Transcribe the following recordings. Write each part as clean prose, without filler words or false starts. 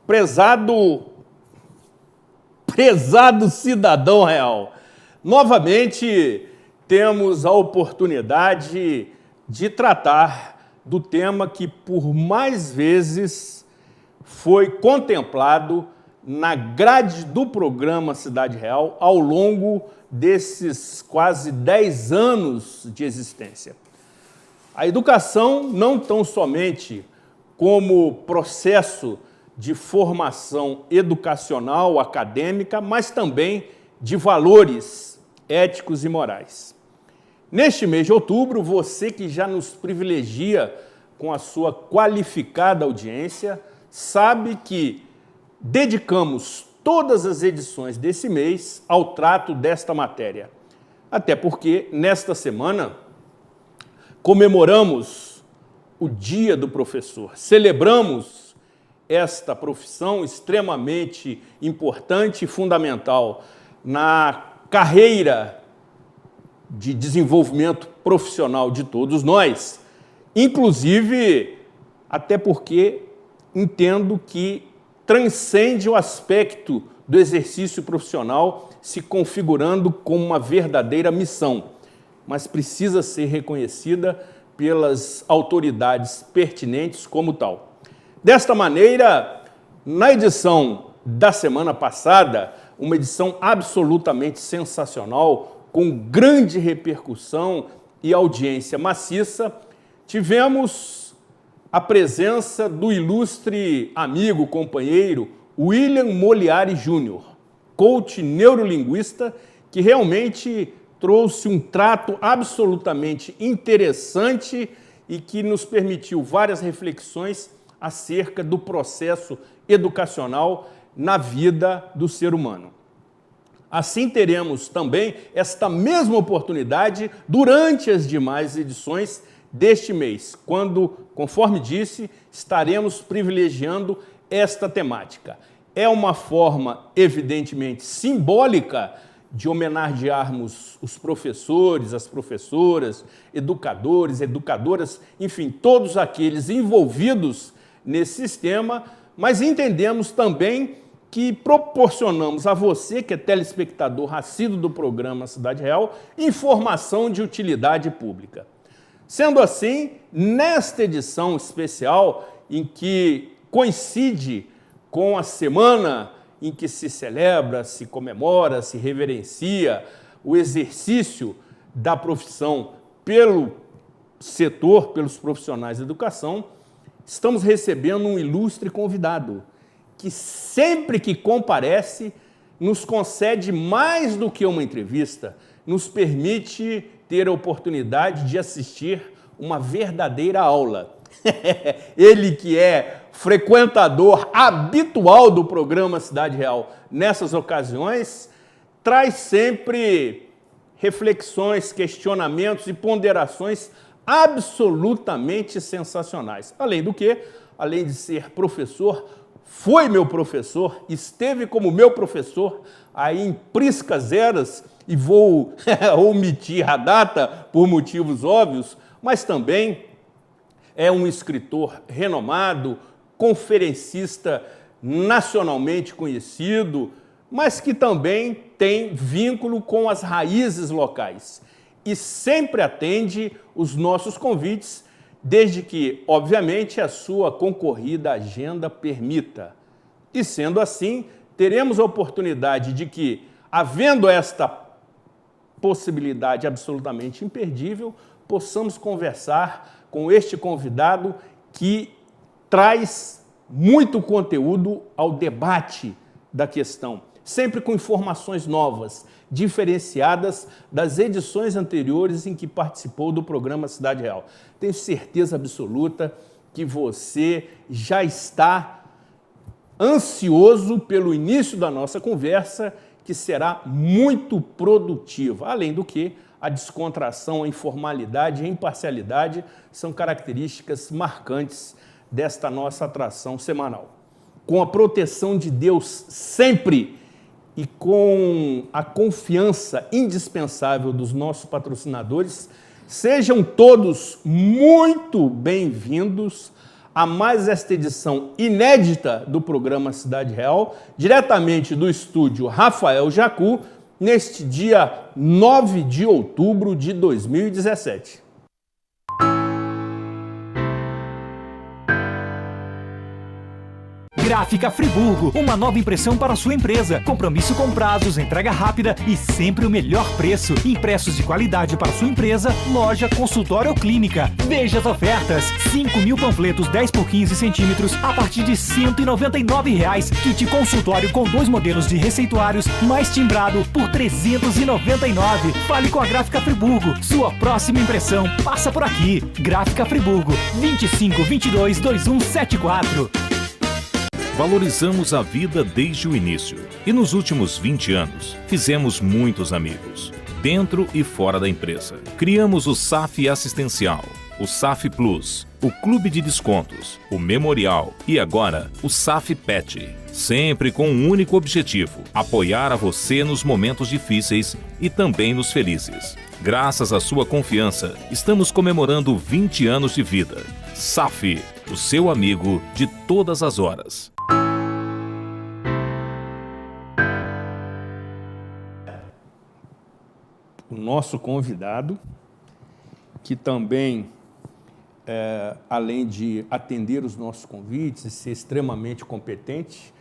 prezado cidadão real, novamente temos a oportunidade de tratar do tema que por mais vezes foi contemplado na grade do programa Cidade Real ao longo desses quase 10 anos de existência. A educação não tão somente como processo de formação educacional, acadêmica, mas também de valores éticos e morais. Neste mês de outubro, você que já nos privilegia com a sua qualificada audiência, sabe que dedicamos todas as edições desse mês ao trato desta matéria. Até porque, nesta semana, comemoramos o Dia do Professor, celebramos esta profissão extremamente importante e fundamental na carreira de desenvolvimento profissional de todos nós, inclusive até porque entendo que transcende o aspecto do exercício profissional se configurando como uma verdadeira missão, mas precisa ser reconhecida pelas autoridades pertinentes como tal. Desta maneira, na edição da semana passada, uma edição absolutamente sensacional, com grande repercussão e audiência maciça, tivemos a presença do ilustre amigo, companheiro, William Moliari Júnior, coach neurolinguista, que realmente trouxe um trato absolutamente interessante e que nos permitiu várias reflexões acerca do processo educacional na vida do ser humano. Assim teremos também esta mesma oportunidade durante as demais edições deste mês, quando, conforme disse, estaremos privilegiando esta temática. É uma forma, evidentemente, simbólica de homenagearmos os professores, as professoras, educadores, educadoras, enfim, todos aqueles envolvidos nesse sistema, mas entendemos também que proporcionamos a você, que é telespectador assíduo do programa Cidade Real, informação de utilidade pública. Sendo assim, nesta edição especial, em que coincide com a semana em que se celebra, se comemora, se reverencia o exercício da profissão pelo setor, pelos profissionais da educação, estamos recebendo um ilustre convidado, que sempre que comparece, nos concede mais do que uma entrevista, nos permite ter a oportunidade de assistir uma verdadeira aula. Ele que é frequentador habitual do programa Cidade Real nessas ocasiões, traz sempre reflexões, questionamentos e ponderações absolutamente sensacionais. Além do que, além de ser professor, foi meu professor, esteve como meu professor aí em priscas eras, e vou omitir a data por motivos óbvios, mas também é um escritor renomado, conferencista nacionalmente conhecido, mas que também tem vínculo com as raízes locais e sempre atende os nossos convites, desde que, obviamente, a sua concorrida agenda permita. E sendo assim, teremos a oportunidade de que, havendo esta possibilidade absolutamente imperdível, possamos conversar com este convidado que traz muito conteúdo ao debate da questão, sempre com informações novas, diferenciadas das edições anteriores em que participou do programa Cidade Real. Tenho certeza absoluta que você já está ansioso pelo início da nossa conversa, que será muito produtiva. Além do que, a descontração, a informalidade e a imparcialidade são características marcantes desta nossa atração semanal. Com a proteção de Deus sempre e com a confiança indispensável dos nossos patrocinadores, sejam todos muito bem-vindos a mais esta edição inédita do programa Cidade Real, diretamente do estúdio Rafael Jacu, neste dia 9 de outubro de 2017. Gráfica Friburgo, uma nova impressão para sua empresa. Compromisso com prazos, entrega rápida e sempre o melhor preço. Impressos de qualidade para sua empresa, loja, consultório ou clínica. Veja as ofertas. 5.000 panfletos 10 por 15 centímetros a partir de R$ 199,00. Kit consultório com 2 modelos de receituários, mais timbrado por R$ 399,00. Fale com a Gráfica Friburgo. Sua próxima impressão passa por aqui. Gráfica Friburgo, 2522-2174. Valorizamos a vida desde o início e nos últimos 20 anos fizemos muitos amigos, dentro e fora da empresa. Criamos o SAF Assistencial, o SAF Plus, o Clube de Descontos, o Memorial e agora o SAF Pet. Sempre com um único objetivo: apoiar a você nos momentos difíceis e também nos felizes. Graças à sua confiança, estamos comemorando 20 anos de vida. SAF, o seu amigo de todas as horas. O nosso convidado, que também, além de atender os nossos convites e ser extremamente competente,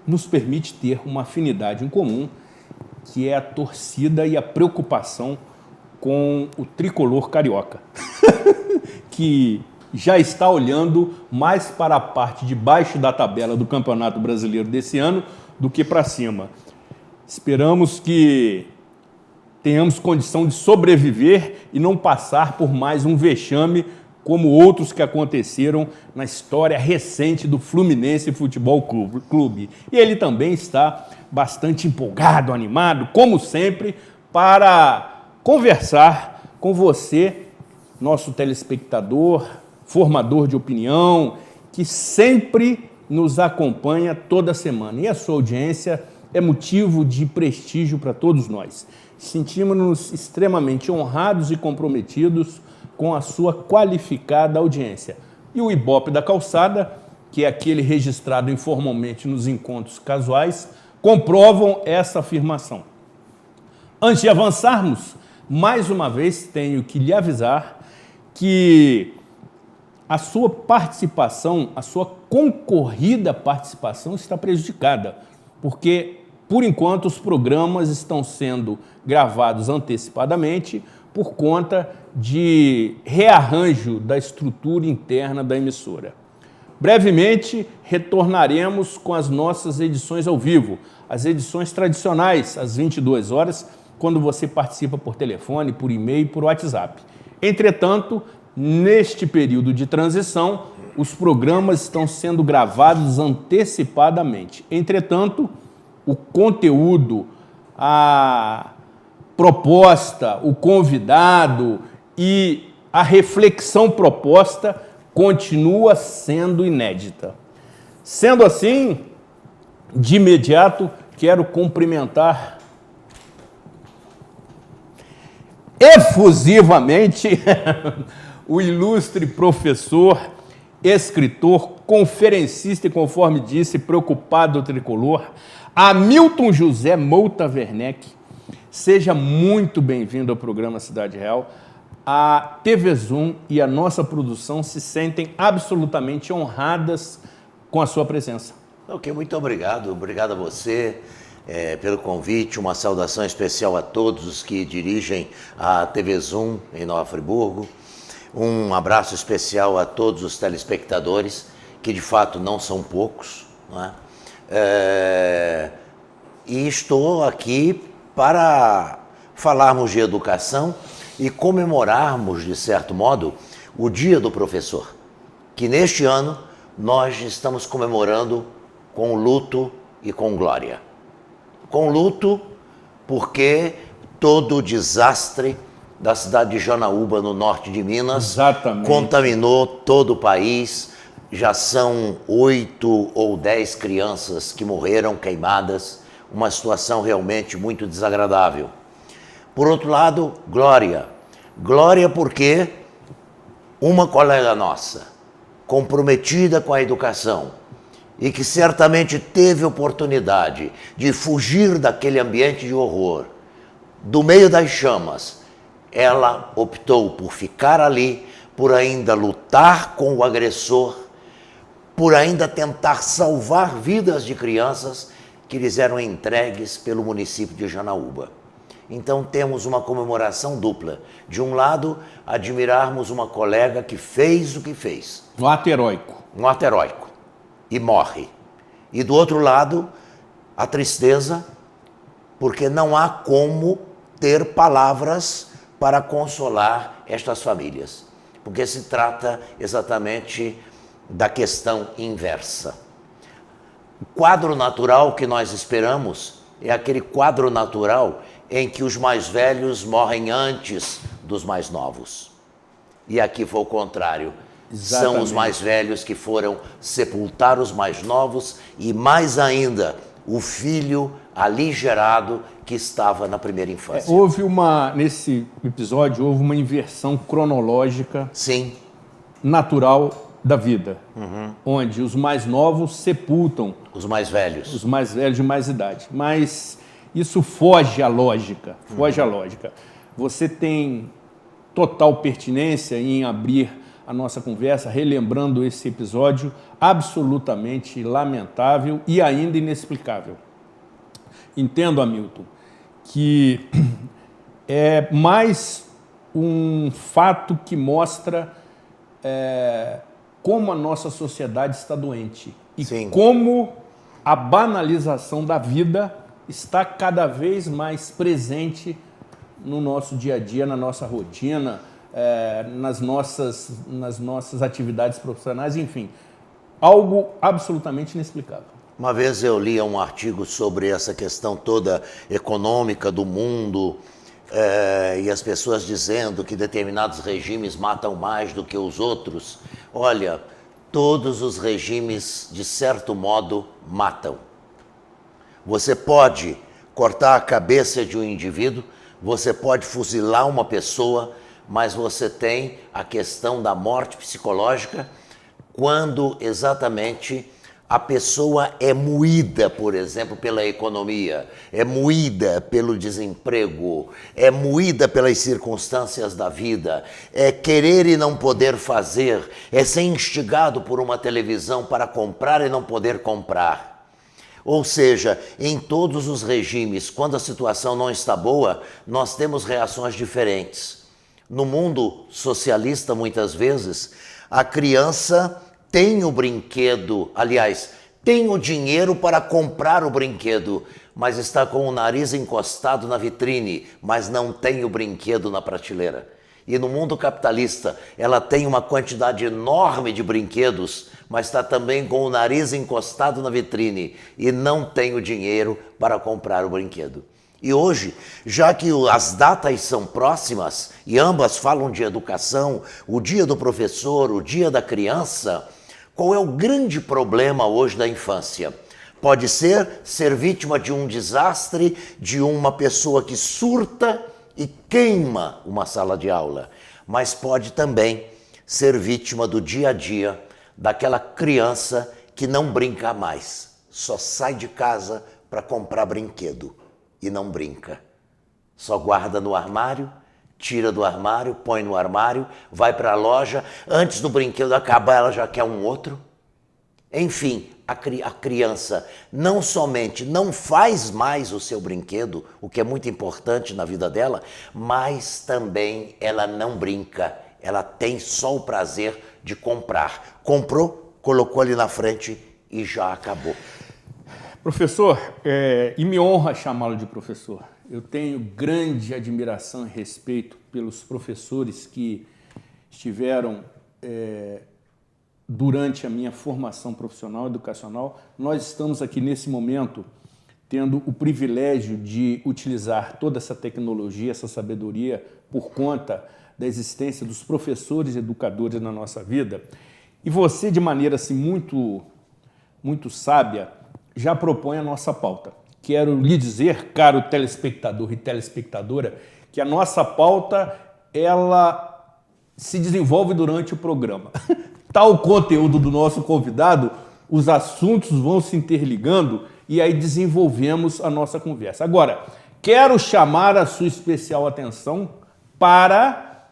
nos permite ter uma afinidade em comum, que é a torcida e a preocupação com o tricolor carioca, que já está olhando mais para a parte de baixo da tabela do Campeonato Brasileiro desse ano do que para cima. Esperamos que tenhamos condição de sobreviver e não passar por mais um vexame como outros que aconteceram na história recente do Fluminense Futebol Clube. E ele também está bastante empolgado, animado, como sempre, para conversar com você, nosso telespectador, formador de opinião, que sempre nos acompanha toda semana. E a sua audiência é motivo de prestígio para todos nós. Sentimos-nos extremamente honrados e comprometidos com a sua qualificada audiência. E o Ibope da Calçada, que é aquele registrado informalmente nos encontros casuais, comprovam essa afirmação. Antes de avançarmos, mais uma vez tenho que lhe avisar que a sua participação, a sua concorrida participação está prejudicada, porque, por enquanto, os programas estão sendo gravados antecipadamente por conta de rearranjo da estrutura interna da emissora. Brevemente, retornaremos com as nossas edições ao vivo, as edições tradicionais, às 22 horas, quando você participa por telefone, por e-mail e por WhatsApp. Entretanto, neste período de transição, os programas estão sendo gravados antecipadamente. Entretanto, o conteúdo, a proposta, o convidado e a reflexão proposta continua sendo inédita. Sendo assim, de imediato, quero cumprimentar efusivamente o ilustre professor, escritor, conferencista e, conforme disse, preocupado tricolor, Hamilton José Mouta Werneck. Seja muito bem-vindo ao programa Cidade Real. A TV Zoom e a nossa produção se sentem absolutamente honradas com a sua presença. Ok, muito obrigado. Obrigado a você pelo convite. Uma saudação especial a todos os que dirigem a TV Zoom em Nova Friburgo. Um abraço especial a todos os telespectadores, que de fato não são poucos, não é? E estou aqui para falarmos de educação e comemorarmos, de certo modo, o Dia do Professor, que neste ano nós estamos comemorando com luto e com glória. Com luto porque todo o desastre da cidade de Janaúba, no norte de Minas, contaminou todo o país. Já são 8 ou 10 crianças que morreram queimadas, uma situação realmente muito desagradável. Por outro lado, glória. Glória porque uma colega nossa, comprometida com a educação, e que certamente teve oportunidade de fugir daquele ambiente de horror, do meio das chamas, ela optou por ficar ali, por ainda lutar com o agressor, por ainda tentar salvar vidas de crianças que lhes eram entregues pelo município de Janaúba. Então temos uma comemoração dupla. De um lado, admirarmos uma colega que fez o que fez. Um ato heróico. Um ato heróico. E morre. E do outro lado, a tristeza, porque não há como ter palavras para consolar estas famílias. Porque se trata exatamente da questão inversa. O quadro natural que nós esperamos é aquele quadro natural em que os mais velhos morrem antes dos mais novos. E aqui foi o contrário. Exatamente. São os mais velhos que foram sepultar os mais novos e, mais ainda, o filho ali gerado que estava na primeira infância. Nesse episódio, houve uma inversão cronológica. Sim. Natural da vida, onde os mais novos sepultam os mais velhos de mais idade. Mas isso foge à lógica, Você tem total pertinência em abrir a nossa conversa relembrando esse episódio absolutamente lamentável e ainda inexplicável. Entendo, Hamilton, que é mais um fato que mostra como a nossa sociedade está doente e Sim. como a banalização da vida está cada vez mais presente no nosso dia a dia, na nossa rotina, nas nossas atividades profissionais, enfim, algo absolutamente inexplicável. Uma vez eu li um artigo sobre essa questão toda econômica do mundo, e as pessoas dizendo que determinados regimes matam mais do que os outros. Olha, todos os regimes, de certo modo, matam. Você pode cortar a cabeça de um indivíduo, você pode fuzilar uma pessoa, mas você tem a questão da morte psicológica quando exatamente a pessoa é moída, por exemplo, pela economia, é moída pelo desemprego, é moída pelas circunstâncias da vida, é querer e não poder fazer, é ser instigado por uma televisão para comprar e não poder comprar. Ou seja, em todos os regimes, quando a situação não está boa, nós temos reações diferentes. No mundo socialista, muitas vezes, a criança tem o brinquedo, aliás, tem o dinheiro para comprar o brinquedo, mas está com o nariz encostado na vitrine, mas não tem o brinquedo na prateleira. E no mundo capitalista, ela tem uma quantidade enorme de brinquedos, mas está também com o nariz encostado na vitrine e não tem o dinheiro para comprar o brinquedo. E hoje, já que as datas são próximas e ambas falam de educação, o dia do professor, o dia da criança, qual é o grande problema hoje da infância? Pode ser vítima de um desastre, de uma pessoa que surta e queima uma sala de aula, mas pode também ser vítima do dia a dia daquela criança que não brinca mais, só sai de casa para comprar brinquedo e não brinca, só guarda no armário, tira do armário, põe no armário, vai para a loja, antes do brinquedo acabar ela já quer um outro. Enfim, a criança não somente não faz mais o seu brinquedo, o que é muito importante na vida dela, mas também ela não brinca, ela tem só o prazer de comprar. Comprou, colocou ali na frente e já acabou. Professor, e me honra chamá-lo de professor. Eu tenho grande admiração e respeito pelos professores que estiveram durante a minha formação profissional, educacional. Nós estamos aqui nesse momento tendo o privilégio de utilizar toda essa tecnologia, essa sabedoria, por conta da existência dos professores e educadores na nossa vida. E você, de maneira assim, muito sábia, já propõe a nossa pauta. Quero lhe dizer, caro telespectador e telespectadora, que a nossa pauta, ela se desenvolve durante o programa. Tal o conteúdo do nosso convidado, os assuntos vão se interligando e aí desenvolvemos a nossa conversa. Agora, quero chamar a sua especial atenção para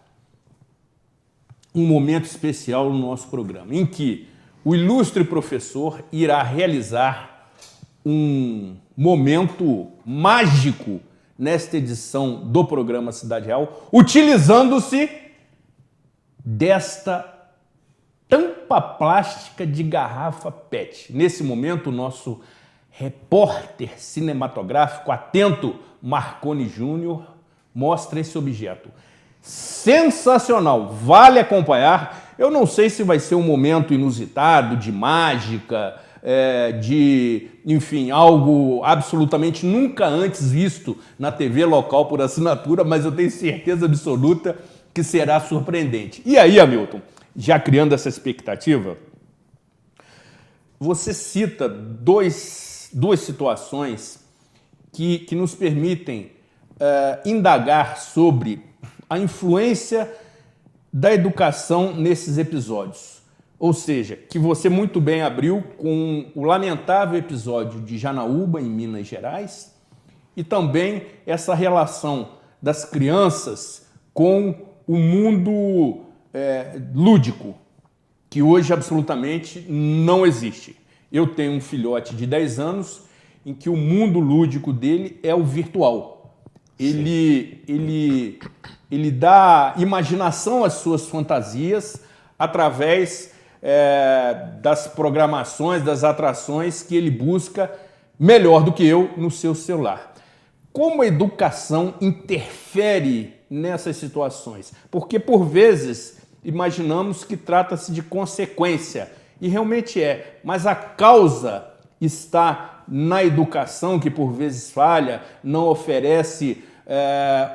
um momento especial no nosso programa, em que o ilustre professor irá realizar um momento mágico nesta edição do programa Cidade Real, utilizando-se desta tampa plástica de garrafa PET. Nesse momento, o nosso repórter cinematográfico atento, Marconi Júnior, mostra esse objeto. Sensacional, vale acompanhar. Eu não sei se vai ser um momento inusitado, de mágica, enfim, algo absolutamente nunca antes visto na TV local por assinatura, mas eu tenho certeza absoluta que será surpreendente. E aí, Hamilton, já criando essa expectativa, você cita duas situações que nos permitem indagar sobre a influência da educação nesses episódios. Ou seja, que você muito bem abriu com o lamentável episódio de Janaúba, em Minas Gerais, e também essa relação das crianças com o mundo lúdico, que hoje absolutamente não existe. Eu tenho um filhote de 10 anos em que o mundo lúdico dele é o virtual. Ele dá imaginação às suas fantasias através das programações, das atrações que ele busca melhor do que eu no seu celular. Como a educação interfere nessas situações? Porque, por vezes, imaginamos que trata-se de consequência, e realmente é, mas a causa está na educação, que por vezes falha, não oferece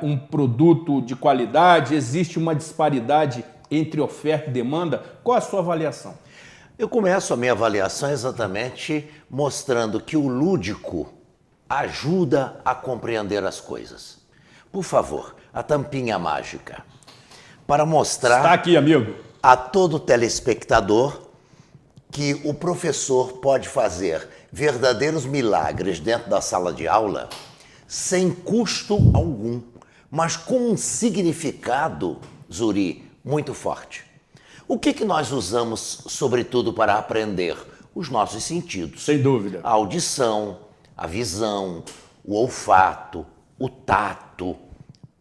um produto de qualidade, existe uma disparidade entre oferta e demanda. Qual a sua avaliação? Eu começo a minha avaliação exatamente mostrando que o lúdico ajuda a compreender as coisas. Por favor, a tampinha mágica. Para mostrar Está aqui, amigo, a todo telespectador que o professor pode fazer verdadeiros milagres dentro da sala de aula sem custo algum, mas com um significado, Zuri, muito forte. O que nós usamos, sobretudo, para aprender? Os nossos sentidos. sem dúvida. A audição, a visão, o olfato, o tato,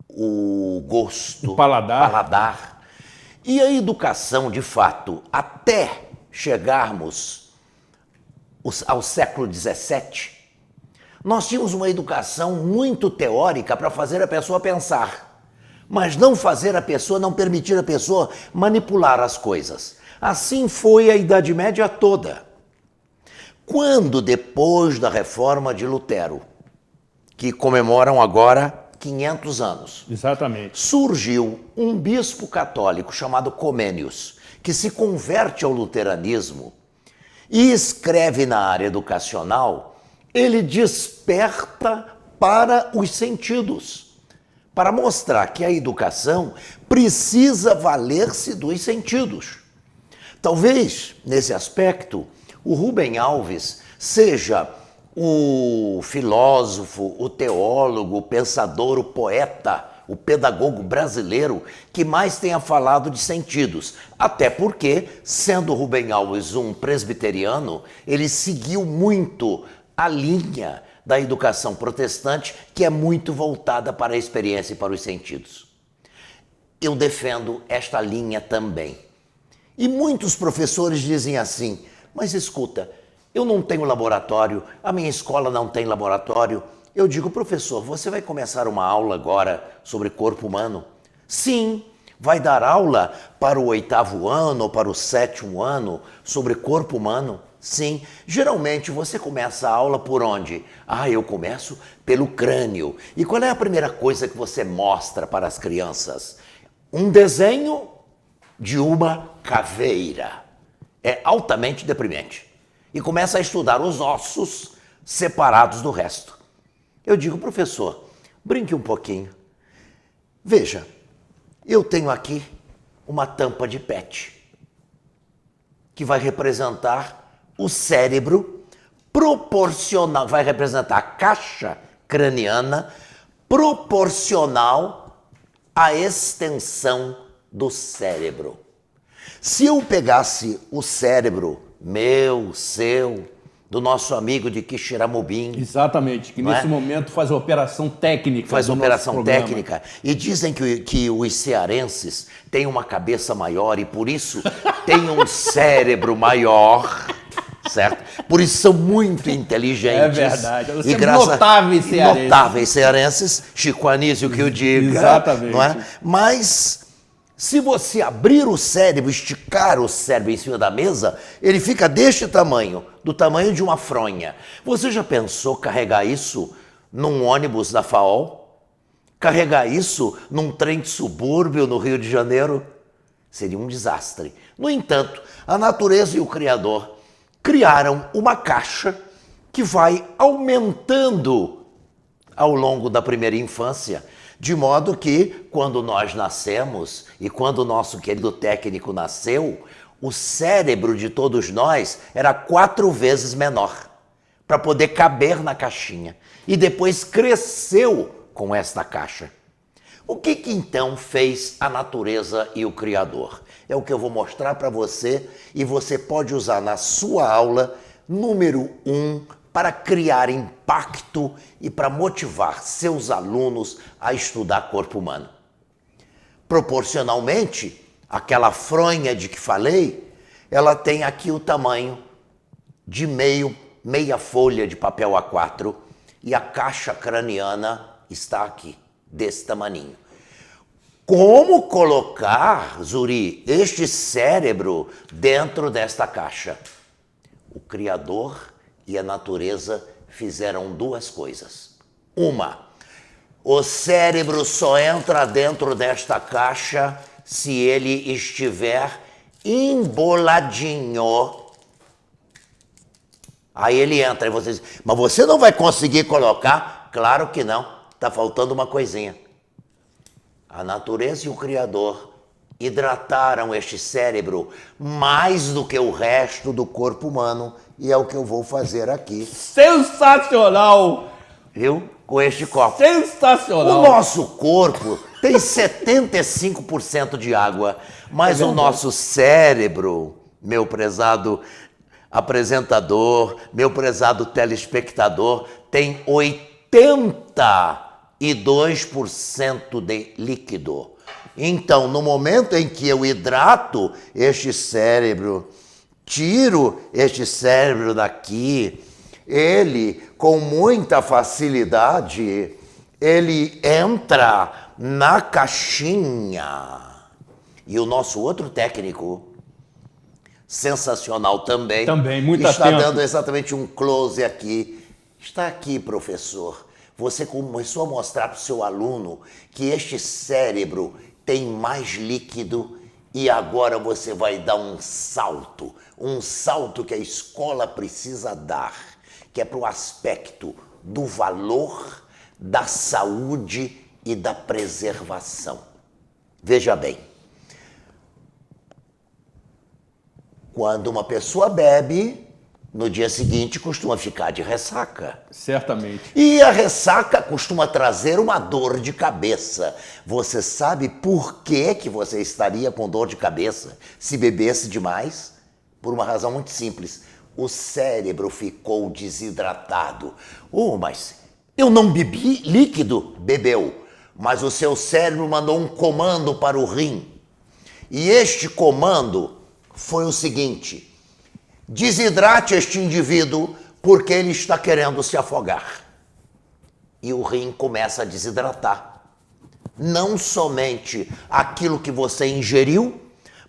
o gosto, O paladar. E a educação, de fato, até chegarmos ao século XVII, nós tínhamos uma educação muito teórica para fazer a pessoa pensar, mas não permitir a pessoa manipular as coisas. Assim foi a Idade Média toda. Quando, depois da reforma de Lutero, que comemoram agora 500 anos, Exatamente. surgiu um bispo católico chamado Comênius, que se converte ao luteranismo e escreve na área educacional, ele desperta para os sentidos, para mostrar que a educação precisa valer-se dos sentidos. Talvez, nesse aspecto, o Rubem Alves seja o filósofo, o teólogo, o pensador, o poeta, o pedagogo brasileiro que mais tenha falado de sentidos. Até porque, sendo Rubem Alves um presbiteriano, ele seguiu muito a linha da educação protestante, que é muito voltada para a experiência e para os sentidos. Eu defendo esta linha também. E muitos professores dizem assim, mas escuta, eu não tenho laboratório, a minha escola não tem laboratório. Eu digo, professor, você vai começar uma aula agora sobre corpo humano? Sim, vai dar aula para o 8º ano ou para o 7º ano sobre corpo humano? Sim. Geralmente você começa a aula por onde? Eu começo pelo crânio. E qual é a primeira coisa que você mostra para as crianças? Um desenho de uma caveira. É altamente deprimente. E começa a estudar os ossos separados do resto. Eu digo, professor, brinque um pouquinho. Veja, eu tenho aqui uma tampa de PET, que vai representar o cérebro proporcional, vai representar a caixa craniana proporcional à extensão do cérebro. Se eu pegasse o cérebro meu, seu, do nosso amigo de Quixeramobim. Exatamente, que nesse momento faz a operação técnica. Faz do operação nosso programa. técnica. E dizem que os cearenses têm uma cabeça maior e por isso têm um cérebro maior, certo? Por isso são muito inteligentes. É verdade. E notáveis cearenses. Notáveis cearenses. Chico Anísio que o diga. Exatamente. Não é? Mas se você abrir o cérebro, esticar o cérebro em cima da mesa, ele fica deste tamanho, do tamanho de uma fronha. Você já pensou carregar isso num ônibus da FAOL? Carregar isso num trem de subúrbio no Rio de Janeiro? Seria um desastre. No entanto, a natureza e o Criador criaram uma caixa que vai aumentando ao longo da primeira infância, de modo que, quando nós nascemos e quando o nosso querido técnico nasceu, o cérebro de todos nós era 4 vezes menor, para poder caber na caixinha. E depois cresceu com esta caixa. O que então fez a natureza e o Criador? É o que eu vou mostrar para você e você pode usar na sua aula número 1 para criar impacto e para motivar seus alunos a estudar corpo humano. Proporcionalmente, aquela fronha de que falei, ela tem aqui o tamanho de meia folha de papel A4 e a caixa craniana está aqui, desse tamaninho. Como colocar, Zuri, este cérebro dentro desta caixa? O Criador e a natureza fizeram 2 coisas. Uma, o cérebro só entra dentro desta caixa se ele estiver emboladinho. Aí ele entra e você diz, mas você não vai conseguir colocar? Claro que não, está faltando uma coisinha. A natureza e o Criador hidrataram este cérebro mais do que o resto do corpo humano e é o que eu vou fazer aqui. Sensacional! Viu? Com este copo. Sensacional! O nosso corpo tem 75% de água, mas o nosso cérebro, meu prezado apresentador, meu prezado telespectador, tem 82% de líquido. Então, no momento em que eu hidrato este cérebro, tiro este cérebro daqui, ele, com muita facilidade, ele entra na caixinha. E o nosso outro técnico, sensacional também, muito está atento. dando exatamente um close aqui. Está aqui, professor. Você começou a mostrar para o seu aluno que este cérebro tem mais líquido e agora você vai dar um salto que a escola precisa dar, que é para o aspecto do valor, da saúde e da preservação. Veja bem, quando uma pessoa bebe, no dia seguinte costuma ficar de ressaca. Certamente. E a ressaca costuma trazer uma dor de cabeça. Você sabe por que você estaria com dor de cabeça se bebesse demais? Por uma razão muito simples. O cérebro ficou desidratado. Mas eu não bebi líquido? Bebeu. Mas o seu cérebro mandou um comando para o rim. E este comando foi o seguinte: desidrate este indivíduo porque ele está querendo se afogar. E o rim começa a desidratar. Não somente aquilo que você ingeriu,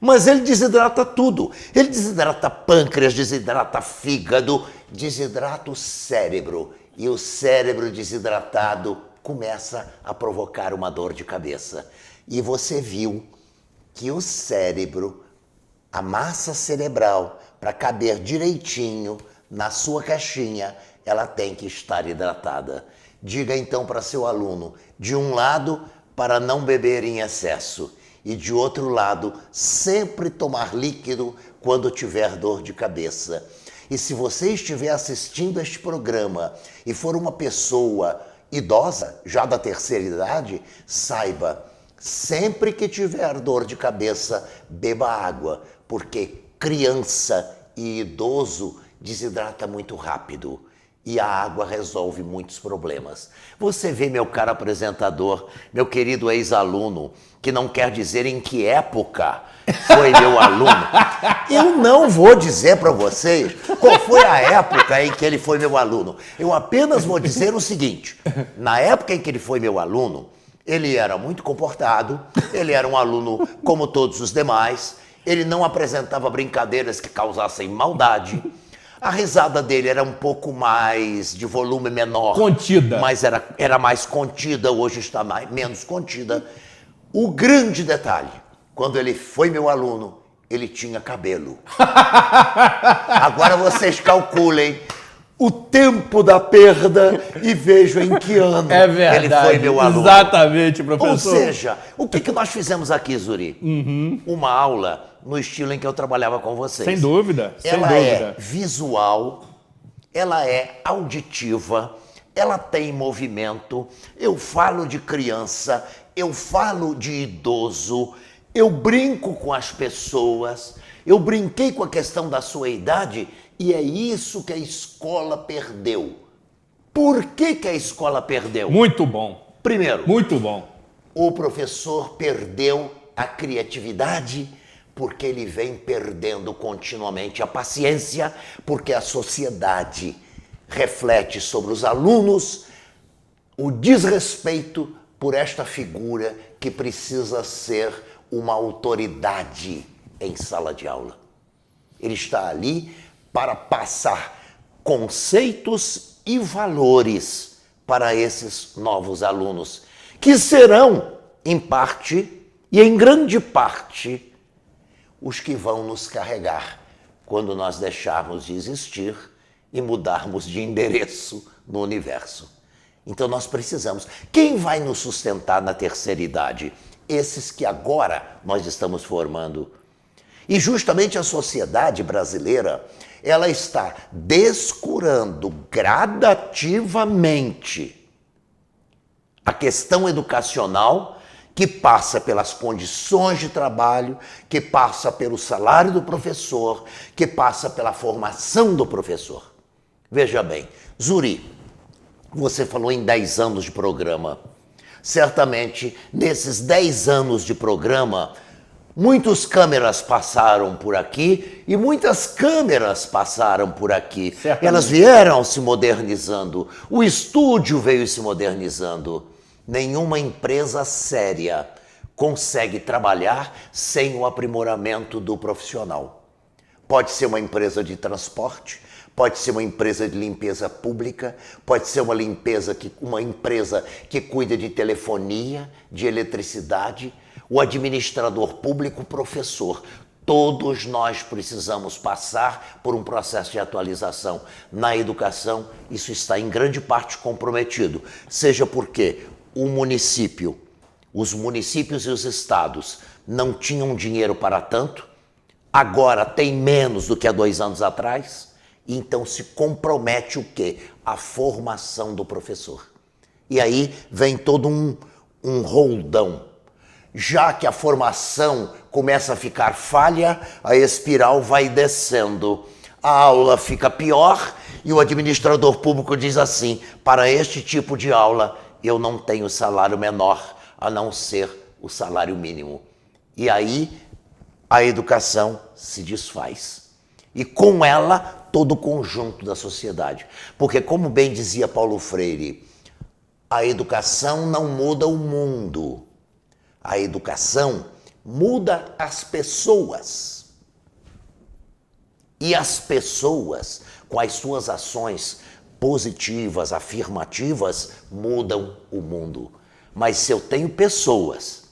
mas ele desidrata tudo. Ele desidrata pâncreas, desidrata fígado, desidrata o cérebro. E o cérebro desidratado começa a provocar uma dor de cabeça. E você viu que o cérebro, a massa cerebral, para caber direitinho na sua caixinha, ela tem que estar hidratada. Diga então para seu aluno, de um lado, para não beber em excesso, E de outro lado, sempre tomar líquido quando tiver dor de cabeça. E se você estiver assistindo este programa e for uma pessoa idosa, já da terceira idade, saiba, sempre que tiver dor de cabeça, beba água, porque criança e idoso desidrata muito rápido. E a água resolve muitos problemas. Você vê, meu caro apresentador, meu querido ex-aluno, que não quer dizer em que época foi meu aluno. Eu não vou dizer para vocês qual foi a época em que ele foi meu aluno. Eu apenas vou dizer o seguinte: na época em que ele foi meu aluno, ele era muito comportado, ele era um aluno como todos os demais, ele não apresentava brincadeiras que causassem maldade. A risada dele era um pouco mais de volume menor. Contida. Mas era mais contida, hoje está menos contida. O grande detalhe, quando ele foi meu aluno, ele tinha cabelo. Agora vocês calculem o tempo da perda e vejam em que ano ele foi meu aluno. Exatamente, professor. Ou seja, o que nós fizemos aqui, Zuri? Uma aula no estilo em que eu trabalhava com vocês. Sem dúvida, Ela é visual, ela é auditiva, ela tem movimento, eu falo de criança, eu falo de idoso, eu brinco com as pessoas, eu brinquei com a questão da sua idade e é isso que a escola perdeu. Por que a escola perdeu? Muito bom. Primeiro, Muito bom. o professor perdeu a criatividade porque ele vem perdendo continuamente a paciência, porque a sociedade reflete sobre os alunos o desrespeito por esta figura que precisa ser uma autoridade em sala de aula. Ele está ali para passar conceitos e valores para esses novos alunos, que serão, em parte e em grande parte, os que vão nos carregar quando nós deixarmos de existir e mudarmos de endereço no universo. Então nós precisamos. Quem vai nos sustentar na terceira idade? Esses que agora nós estamos formando. E justamente a sociedade brasileira, ela está descurando gradativamente a questão educacional, que passa pelas condições de trabalho, que passa pelo salário do professor, que passa pela formação do professor. Veja bem, Zuri, você falou em 10 anos de programa. Certamente, nesses 10 anos de programa, muitas câmeras passaram por aqui e muitas câmeras passaram por aqui. Certamente. Elas vieram se modernizando, o estúdio veio se modernizando. Nenhuma empresa séria consegue trabalhar sem o aprimoramento do profissional. Pode ser uma empresa de transporte, pode ser uma empresa de limpeza pública, pode ser uma empresa que cuida de telefonia, de eletricidade, o administrador público, o professor. Todos nós precisamos passar por um processo de atualização. Na educação, isso está em grande parte comprometido, seja porque os municípios e os estados não tinham dinheiro para tanto, agora tem menos do que há 2 anos atrás, então se compromete o quê? A formação do professor. E aí vem todo um roldão. Já que a formação começa a ficar falha, a espiral vai descendo. A aula fica pior e o administrador público diz assim: para este tipo de aula eu não tenho salário menor a não ser o salário mínimo. E aí a educação se desfaz. E com ela todo o conjunto da sociedade. Porque, como bem dizia Paulo Freire, a educação não muda o mundo. A educação muda as pessoas. E as pessoas, com as suas ações positivas, afirmativas, mudam o mundo. Mas se eu tenho pessoas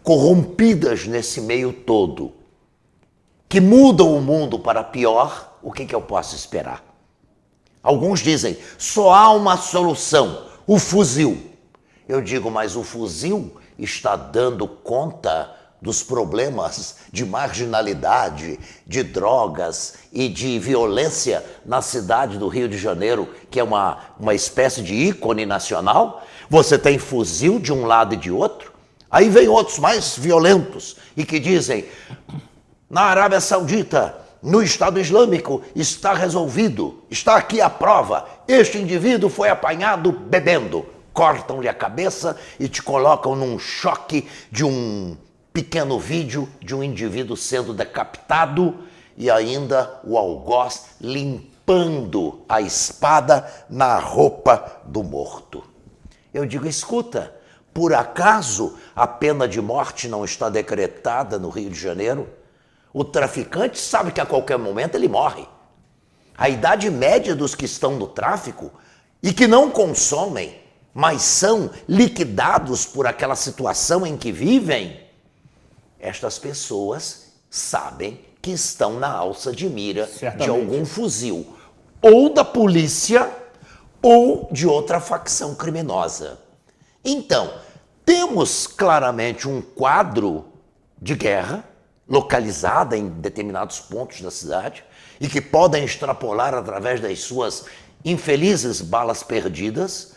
corrompidas nesse meio todo, que mudam o mundo para pior, o que eu posso esperar? Alguns dizem, só há uma solução, o fuzil. Eu digo, mas o fuzil está dando conta dos problemas de marginalidade, de drogas e de violência na cidade do Rio de Janeiro, que é uma espécie de ícone nacional. Você tem fuzil de um lado e de outro. Aí vem outros mais violentos e que dizem: na Arábia Saudita, no Estado Islâmico, está resolvido, está aqui a prova, este indivíduo foi apanhado bebendo. Cortam-lhe a cabeça e te colocam num choque de um pequeno vídeo de um indivíduo sendo decapitado e ainda o algoz limpando a espada na roupa do morto. Eu digo, escuta, por acaso a pena de morte não está decretada no Rio de Janeiro? O traficante sabe que a qualquer momento ele morre. A idade média dos que estão no tráfico e que não consomem, mas são liquidados por aquela situação em que vivem, estas pessoas sabem que estão na alça de mira de algum fuzil, ou da polícia, ou de outra facção criminosa. Então, temos claramente um quadro de guerra localizada em determinados pontos da cidade e que podem extrapolar através das suas infelizes balas perdidas,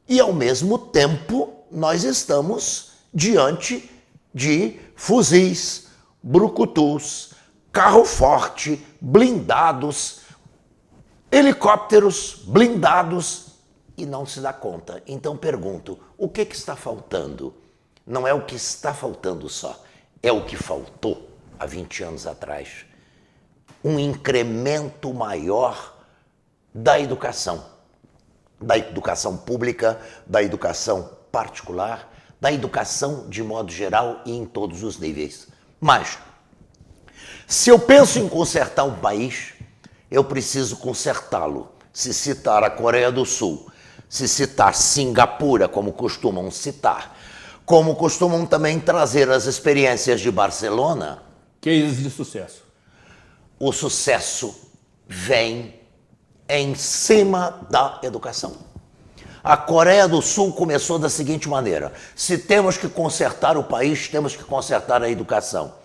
e ao mesmo tempo nós estamos diante de fuzis, brucutus, carro forte, blindados, helicópteros blindados, e não se dá conta. Então pergunto, o que está faltando? Não é o que está faltando só, é o que faltou há 20 anos atrás. Um incremento maior da educação pública, da educação particular, da educação de modo geral e em todos os níveis. Mas, se eu penso em consertar um país, eu preciso consertá-lo. Se citar a Coreia do Sul, se citar Singapura, como costumam citar, como costumam também trazer as experiências de Barcelona, cases de sucesso. O sucesso vem em cima da educação. A Coreia do Sul começou da seguinte maneira: se temos que consertar o país, temos que consertar a educação.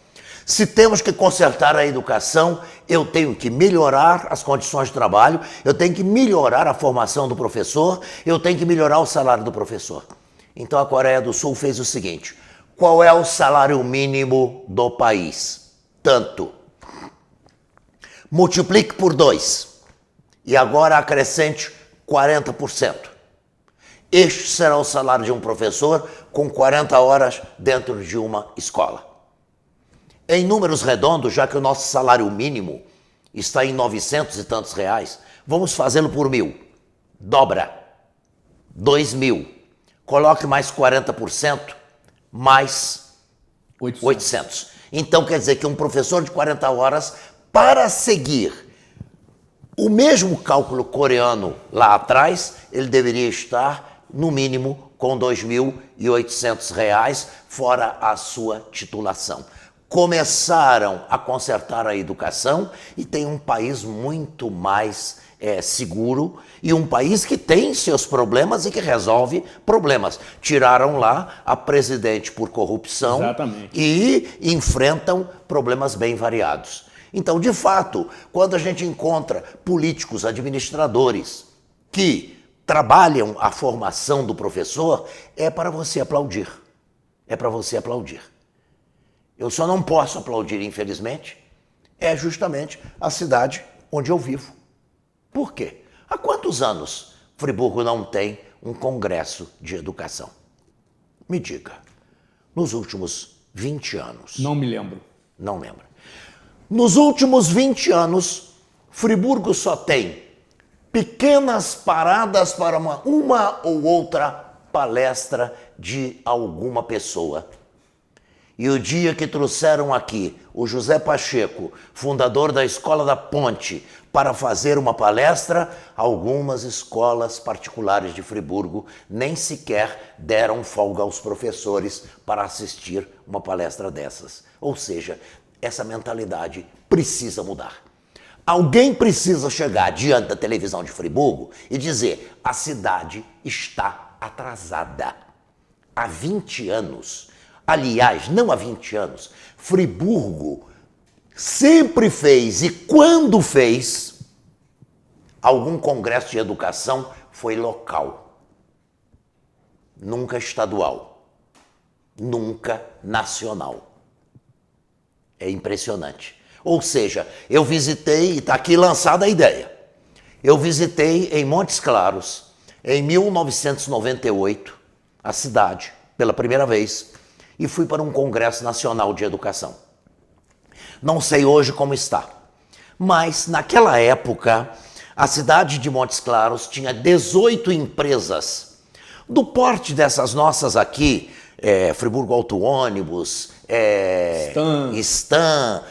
Se temos que consertar a educação, eu tenho que melhorar as condições de trabalho, eu tenho que melhorar a formação do professor, eu tenho que melhorar o salário do professor. Então a Coreia do Sul fez o seguinte: qual é o salário mínimo do país? Tanto. Multiplique por 2 e agora acrescente 40%. Este será o salário de um professor com 40 horas dentro de uma escola. Em números redondos, já que o nosso salário mínimo está em 900 e tantos reais, vamos fazê-lo por 1.000. Dobra. 2.000. Coloque mais 40%, mais 800. Então quer dizer que um professor de 40 horas, para seguir o mesmo cálculo coreano lá atrás, ele deveria estar no mínimo com R$ 2.800, fora a sua titulação. Começaram a consertar a educação e tem um país muito mais seguro e um país que tem seus problemas e que resolve problemas. Tiraram lá a presidente por corrupção. Exatamente. E enfrentam problemas bem variados. Então, de fato, quando a gente encontra políticos, administradores que trabalham a formação do professor, é para você aplaudir. É para você aplaudir. Eu só não posso aplaudir, infelizmente, é justamente a cidade onde eu vivo. Por quê? Há quantos anos Friburgo não tem um congresso de educação? Me diga. Nos últimos 20 anos. Não me lembro. Não lembro. Nos últimos 20 anos, Friburgo só tem pequenas paradas para uma ou outra palestra de alguma pessoa. E o dia que trouxeram aqui o José Pacheco, fundador da Escola da Ponte, para fazer uma palestra, algumas escolas particulares de Friburgo nem sequer deram folga aos professores para assistir uma palestra dessas. Ou seja, essa mentalidade precisa mudar. Alguém precisa chegar diante da televisão de Friburgo e dizer: a cidade está atrasada. Há 20 anos, Aliás, não há 20 anos, Friburgo sempre fez, e quando fez, algum congresso de educação foi local. Nunca estadual. Nunca nacional. É impressionante. Ou seja, eu visitei, e está aqui lançada a ideia, eu visitei em Montes Claros, em 1998, a cidade, pela primeira vez, e fui para um Congresso Nacional de Educação. Não sei hoje como está, mas naquela época, a cidade de Montes Claros tinha 18 empresas, do porte dessas nossas aqui, Friburgo Auto Ônibus, Stan,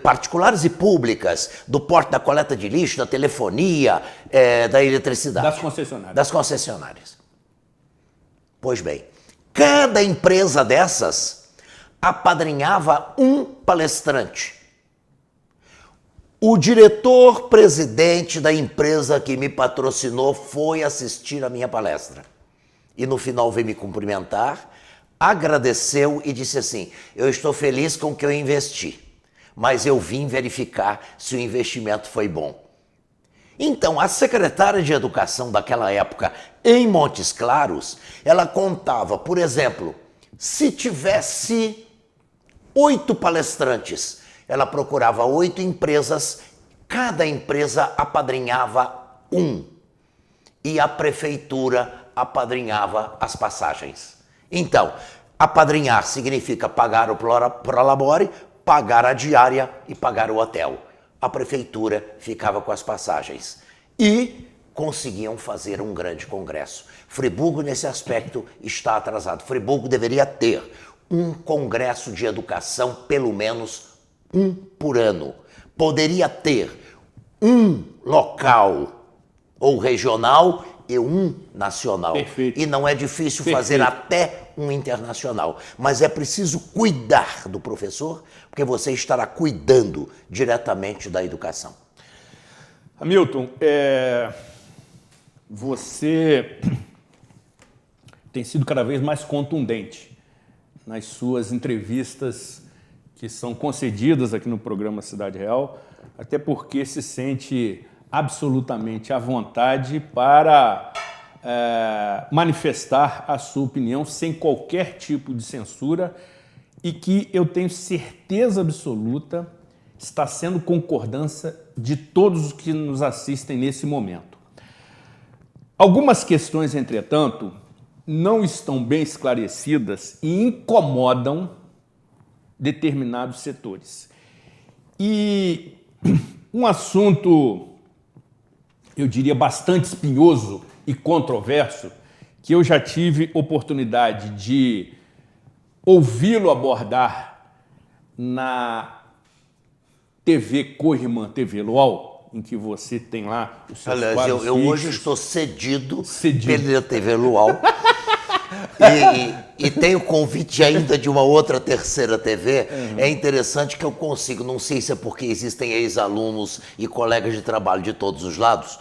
particulares e públicas, do porte da coleta de lixo, da telefonia, da eletricidade. Das concessionárias. Das concessionárias. Pois bem, cada empresa dessas apadrinhava um palestrante. O diretor-presidente da empresa que me patrocinou foi assistir a minha palestra. E no final veio me cumprimentar, agradeceu e disse assim: eu estou feliz com o que eu investi, mas eu vim verificar se o investimento foi bom. Então, a secretária de Educação daquela época, em Montes Claros, ela contava, por exemplo, se tivesse 8 palestrantes, ela procurava 8 empresas, cada empresa apadrinhava um, e a prefeitura apadrinhava as passagens. Então, apadrinhar significa pagar o prolabore, pagar a diária e pagar o hotel. A prefeitura ficava com as passagens e conseguiam fazer um grande congresso. Friburgo, nesse aspecto, está atrasado. Friburgo deveria ter um congresso de educação, pelo menos um por ano. Poderia ter um local ou regional e um nacional. Perfeito. E não é difícil fazer até um internacional. Mas é preciso cuidar do professor, porque você estará cuidando diretamente da educação. Hamilton, você tem sido cada vez mais contundente nas suas entrevistas que são concedidas aqui no programa Cidade Real, até porque se sente absolutamente à vontade para manifestar a sua opinião sem qualquer tipo de censura e que eu tenho certeza absoluta está sendo concordância de todos os que nos assistem nesse momento. Algumas questões, entretanto, não estão bem esclarecidas e incomodam determinados setores. E um assunto, eu diria, bastante espinhoso e controverso, que eu já tive oportunidade de ouvi-lo abordar na TV Corrimã, TV Luau, em que você tem lá os seus Aliás, quadros eu fixos. hoje estou cedido pela TV Luau. E tenho convite ainda de uma outra terceira TV. É interessante que eu consigo, não sei se é porque existem ex-alunos e colegas de trabalho de todos os lados,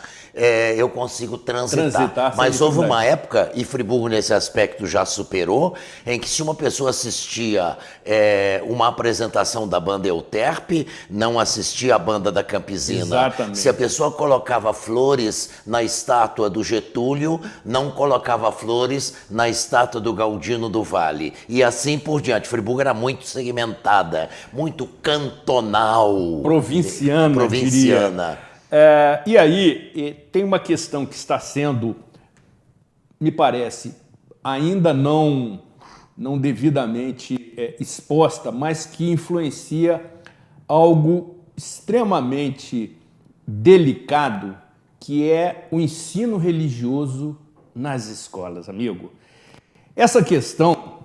eu consigo transitar. Mas houve uma época, e Friburgo nesse aspecto já superou, em que se uma pessoa assistia uma apresentação da banda Euterpe, não assistia a banda da Campesina. Exatamente. Se a pessoa colocava flores na estátua do Getúlio, não colocava flores na estátua do Galdino do Vale. E assim por diante. Friburgo era muito segmentada, muito cantonal. Provinciana, diria. E aí, tem uma questão que está sendo, me parece, ainda não devidamente exposta, mas que influencia algo extremamente delicado, que é o ensino religioso nas escolas, amigo. Essa questão,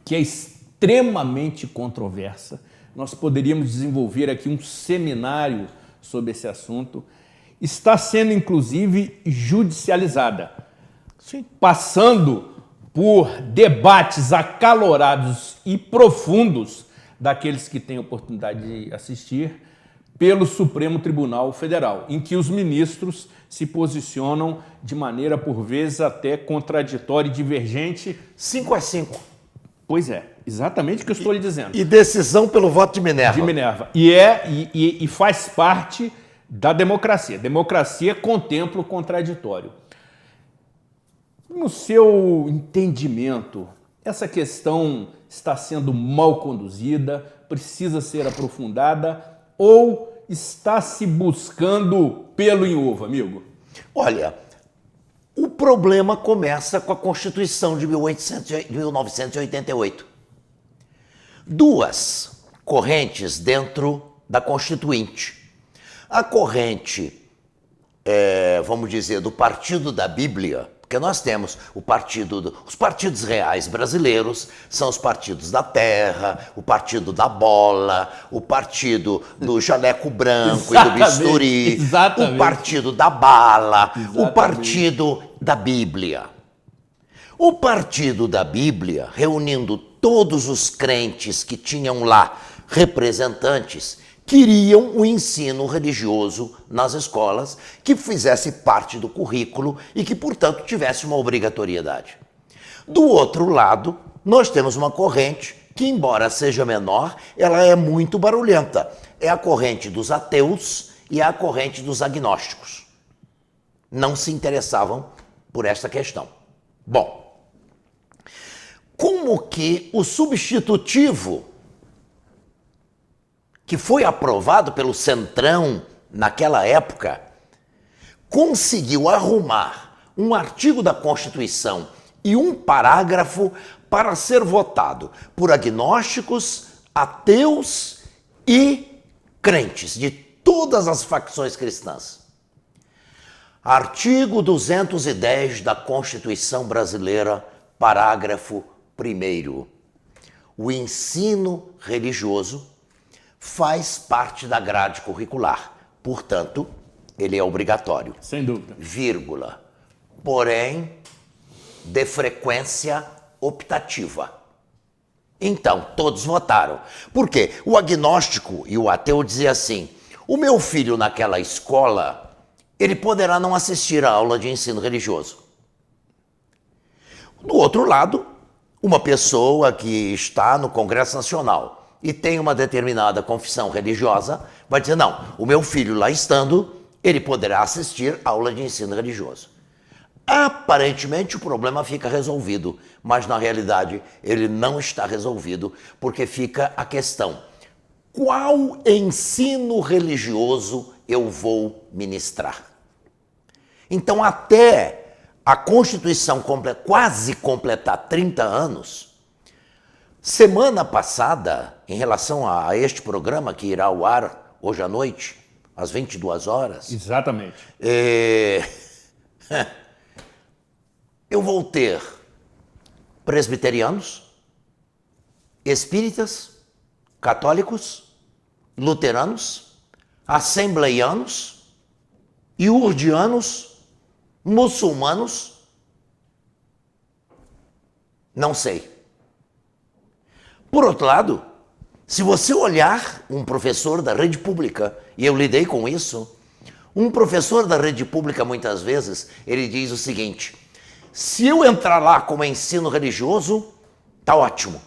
que é extremamente controversa, nós poderíamos desenvolver aqui um seminário sobre esse assunto, está sendo, inclusive, judicializada. Sim. Passando por debates acalorados e profundos daqueles que têm oportunidade de assistir pelo Supremo Tribunal Federal, em que os ministros se posicionam de maneira, por vezes, até contraditória e divergente. 5-5. Pois é, exatamente o que eu estou lhe dizendo. E decisão pelo voto de Minerva. De Minerva. E faz parte da democracia. Democracia contempla o contraditório. No seu entendimento, essa questão está sendo mal conduzida, precisa ser aprofundada ou está se buscando pelo em ovo, amigo? Olha, o problema começa com a Constituição de 1988. Duas correntes dentro da Constituinte. A corrente, vamos dizer, do Partido da Bíblia, porque nós temos os partidos reais brasileiros, são os partidos da terra, o partido da bola, o partido do jaleco branco e do bisturi, o partido da bala, o partido da Bíblia. O partido da Bíblia, reunindo todos os crentes que tinham lá representantes, queriam o ensino religioso nas escolas que fizesse parte do currículo e que, portanto, tivesse uma obrigatoriedade. Do outro lado, nós temos uma corrente que, embora seja menor, ela é muito barulhenta. É a corrente dos ateus e a corrente dos agnósticos. Não se interessavam por esta questão. Bom, como que o substitutivo que foi aprovado pelo Centrão naquela época, conseguiu arrumar um artigo da Constituição e um parágrafo para ser votado por agnósticos, ateus e crentes de todas as facções cristãs. Artigo 210 da Constituição Brasileira, parágrafo 1º. O ensino religioso faz parte da grade curricular. Portanto, ele é obrigatório. Sem dúvida. Vírgula. Porém, de frequência optativa. Então, todos votaram. Por quê? O agnóstico e o ateu diziam assim: o meu filho naquela escola, ele poderá não assistir à aula de ensino religioso. Do outro lado, uma pessoa que está no Congresso Nacional e tem uma determinada confissão religiosa, vai dizer, não, o meu filho lá estando, ele poderá assistir à aula de ensino religioso. Aparentemente o problema fica resolvido, mas na realidade ele não está resolvido, porque fica a questão: qual ensino religioso eu vou ministrar? Então, até a Constituição quase completar 30 anos, semana passada, em relação a este programa que irá ao ar hoje à noite, às 22 horas... Exatamente. Eu vou ter presbiterianos, espíritas, católicos, luteranos, assembleianos, iurdianos, muçulmanos, não sei. Por outro lado, se você olhar um professor da rede pública, e eu lidei com isso, um professor da rede pública muitas vezes, ele diz o seguinte: se eu entrar lá como ensino religioso, tá ótimo.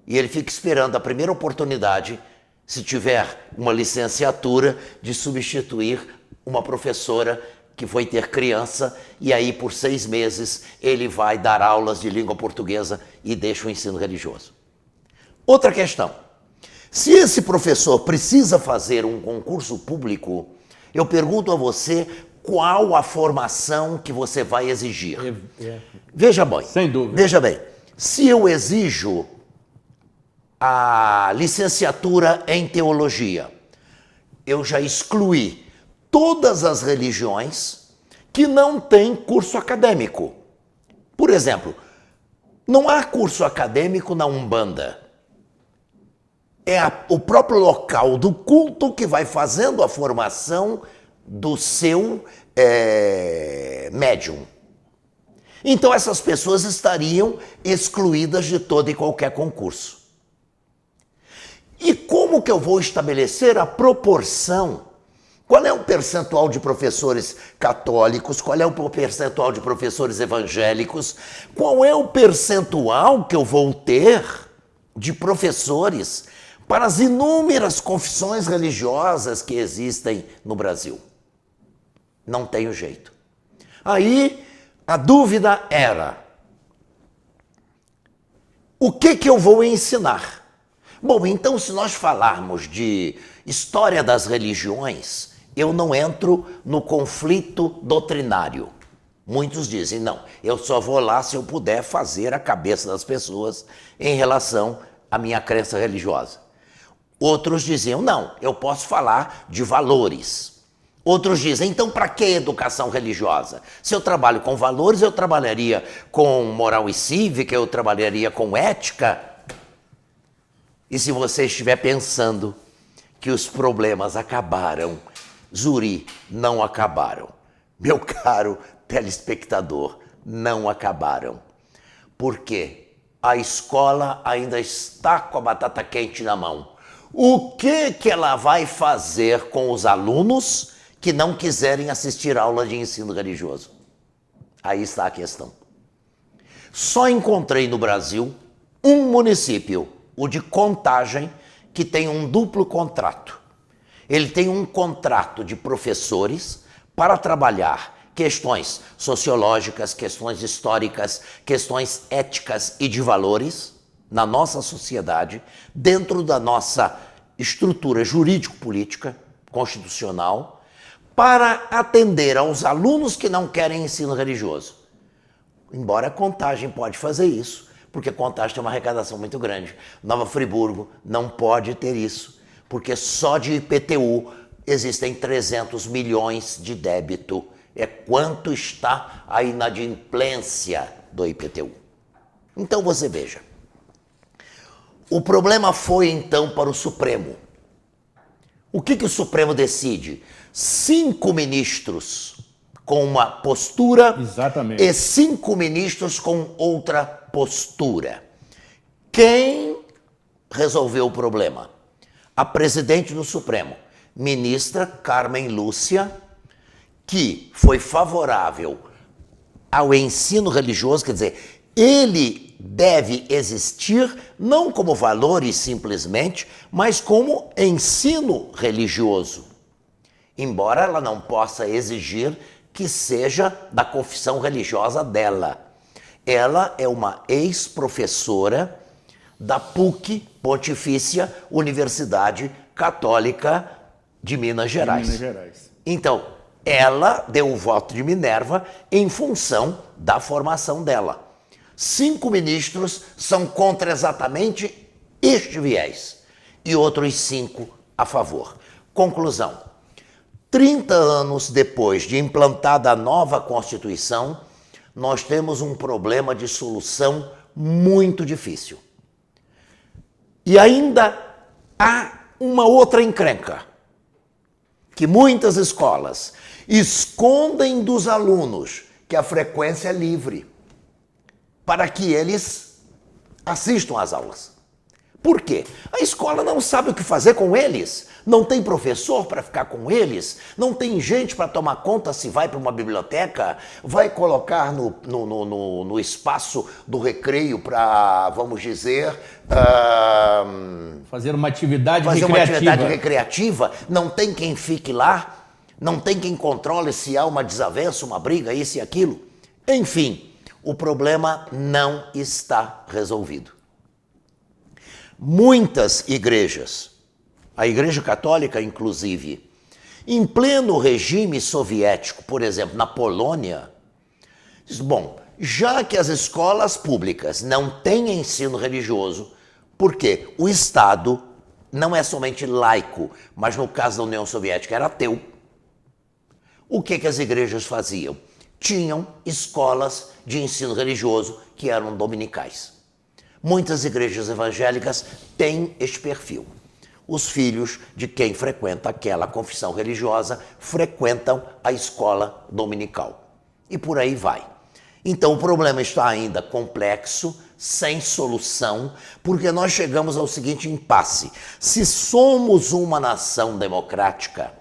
E ele fica esperando a primeira oportunidade, se tiver uma licenciatura, de substituir uma professora que foi ter criança, e aí por 6 meses ele vai dar aulas de língua portuguesa e deixa o ensino religioso. Outra questão: se esse professor precisa fazer um concurso público, eu pergunto a você qual a formação que você vai exigir. Veja bem. Sem dúvida. Veja bem, se eu exijo a licenciatura em teologia, eu já excluí todas as religiões que não têm curso acadêmico. Por exemplo, não há curso acadêmico na Umbanda. É o próprio local do culto que vai fazendo a formação do seu médium. Então essas pessoas estariam excluídas de todo e qualquer concurso. E como que eu vou estabelecer a proporção Qual é o percentual de professores católicos? Qual é o percentual de professores evangélicos? Qual é o percentual que eu vou ter de professores para as inúmeras confissões religiosas que existem no Brasil? Não tenho jeito. Aí a dúvida era: o que eu vou ensinar? Bom, então se nós falarmos de história das religiões, eu não entro no conflito doutrinário. Muitos dizem, não, eu só vou lá se eu puder fazer a cabeça das pessoas em relação à minha crença religiosa. Outros diziam, não, eu posso falar de valores. Outros dizem, então para que educação religiosa? Se eu trabalho com valores, eu trabalharia com moral e cívica, eu trabalharia com ética. E se você estiver pensando que os problemas acabaram, Zuri, não acabaram. Meu caro telespectador, não acabaram. Por quê? A escola ainda está com a batata quente na mão. O que ela vai fazer com os alunos que não quiserem assistir aula de ensino religioso? Aí está a questão. Só encontrei no Brasil um município, o de Contagem, que tem um duplo contrato. Ele tem um contrato de professores para trabalhar questões sociológicas, questões históricas, questões éticas e de valores na nossa sociedade, dentro da nossa estrutura jurídico-política, constitucional, para atender aos alunos que não querem ensino religioso. Embora a Contagem pode fazer isso, porque Contagem tem uma arrecadação muito grande. Nova Friburgo não pode ter isso, porque só de IPTU existem 300 milhões de débito. É quanto está a inadimplência do IPTU. Então você veja. O problema foi então para o Supremo. O que o Supremo decide? 5 ministros com uma postura. Exatamente. E 5 ministros com outra postura. Quem resolveu o problema? A presidente do Supremo, ministra Carmen Lúcia, que foi favorável ao ensino religioso, quer dizer, ele deve existir não como valores simplesmente, mas como ensino religioso. Embora ela não possa exigir que seja da confissão religiosa dela. Ela é uma ex-professora da PUC, Pontifícia Universidade Católica de Minas Gerais. Então, ela deu o voto de Minerva em função da formação dela. 5 ministros são contra exatamente este viés e outros 5 a favor. Conclusão: 30 anos depois de implantada a nova Constituição, nós temos um problema de solução muito difícil. E ainda há uma outra encrenca, que muitas escolas escondem dos alunos que a frequência é livre, para que eles assistam às aulas. Por quê? A escola não sabe o que fazer com eles, não tem professor para ficar com eles, não tem gente para tomar conta se vai para uma biblioteca, vai colocar no espaço do recreio para, vamos dizer... fazer uma atividade recreativa, não tem quem fique lá, não tem quem controle se há uma desavença, uma briga, isso e aquilo. Enfim, o problema não está resolvido. Muitas igrejas, a Igreja Católica inclusive, em pleno regime soviético, por exemplo, na Polônia, diz, bom, já que as escolas públicas não têm ensino religioso, porque o Estado não é somente laico, mas no caso da União Soviética era ateu, o que as igrejas faziam? Tinham escolas de ensino religioso que eram dominicais. Muitas igrejas evangélicas têm este perfil. Os filhos de quem frequenta aquela confissão religiosa frequentam a escola dominical. E por aí vai. Então o problema está ainda complexo, sem solução, porque nós chegamos ao seguinte impasse. Se somos uma nação democrática,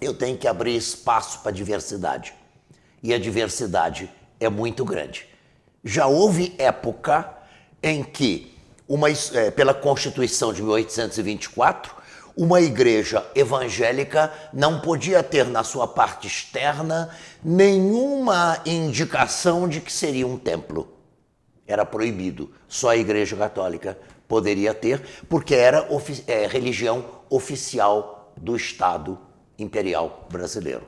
eu tenho que abrir espaço para a diversidade. E a diversidade é muito grande. Já houve época em que, pela Constituição de 1824, uma igreja evangélica não podia ter na sua parte externa nenhuma indicação de que seria um templo. Era proibido. Só a Igreja Católica poderia ter, porque era religião oficial do Estado Imperial Brasileiro.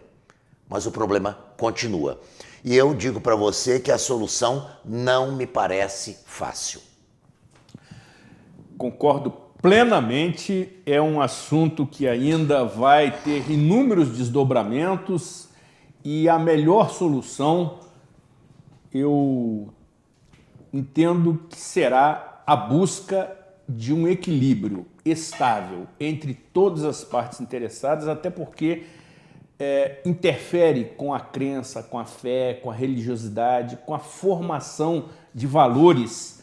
Mas o problema continua. E eu digo para você que a solução não me parece fácil. Concordo plenamente, é um assunto que ainda vai ter inúmeros desdobramentos e a melhor solução, eu entendo que será a busca de um equilíbrio estável entre todas as partes interessadas, até porque interfere com a crença, com a fé, com a religiosidade, com a formação de valores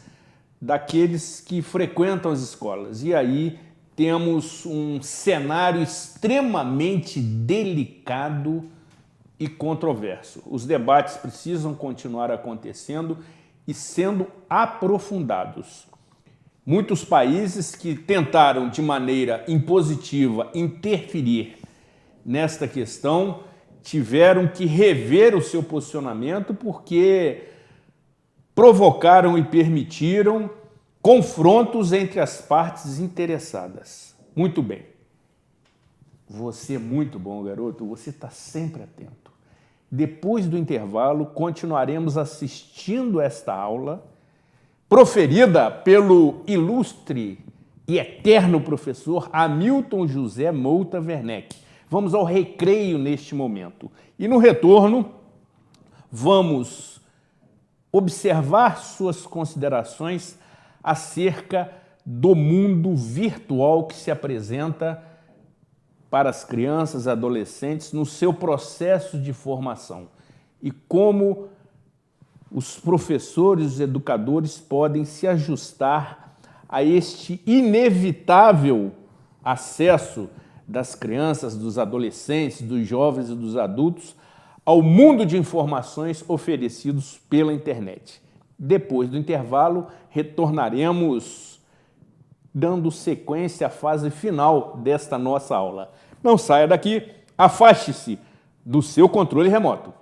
daqueles que frequentam as escolas. E aí temos um cenário extremamente delicado e controverso. Os debates precisam continuar acontecendo e sendo aprofundados. Muitos países que tentaram de maneira impositiva interferir nesta questão tiveram que rever o seu posicionamento porque provocaram e permitiram confrontos entre as partes interessadas. Muito bem. Você é muito bom, garoto. Você está sempre atento. Depois do intervalo, continuaremos assistindo esta aula proferida pelo ilustre e eterno professor Hamilton José Mouta Werneck. Vamos ao recreio neste momento. E no retorno, vamos observar suas considerações acerca do mundo virtual que se apresenta para as crianças e adolescentes no seu processo de formação e como os professores e os educadores podem se ajustar a este inevitável acesso das crianças, dos adolescentes, dos jovens e dos adultos ao mundo de informações oferecidos pela internet. Depois do intervalo, retornaremos dando sequência à fase final desta nossa aula. Não saia daqui, afaste-se do seu controle remoto.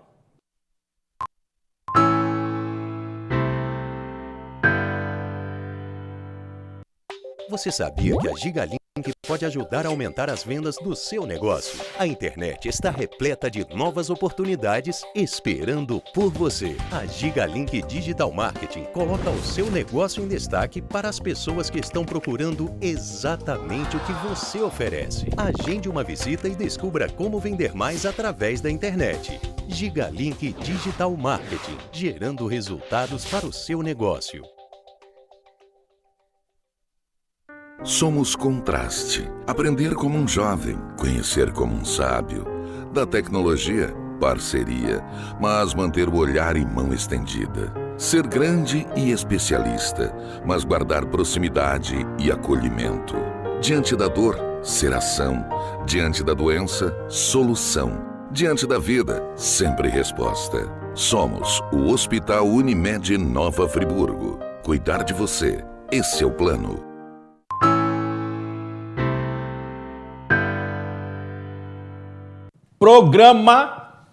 Você sabia que a Gigalink pode ajudar a aumentar as vendas do seu negócio? A internet está repleta de novas oportunidades esperando por você. A Gigalink Digital Marketing coloca o seu negócio em destaque para as pessoas que estão procurando exatamente o que você oferece. Agende uma visita e descubra como vender mais através da internet. Gigalink Digital Marketing, gerando resultados para o seu negócio. Somos contraste. Aprender como um jovem, conhecer como um sábio. Da tecnologia, parceria, mas manter o olhar em mão estendida. Ser grande e especialista, mas guardar proximidade e acolhimento. Diante da dor, ser ação. Diante da doença, solução. Diante da vida, sempre resposta. Somos o Hospital Unimed Nova Friburgo. Cuidar de você, esse é o plano. Programa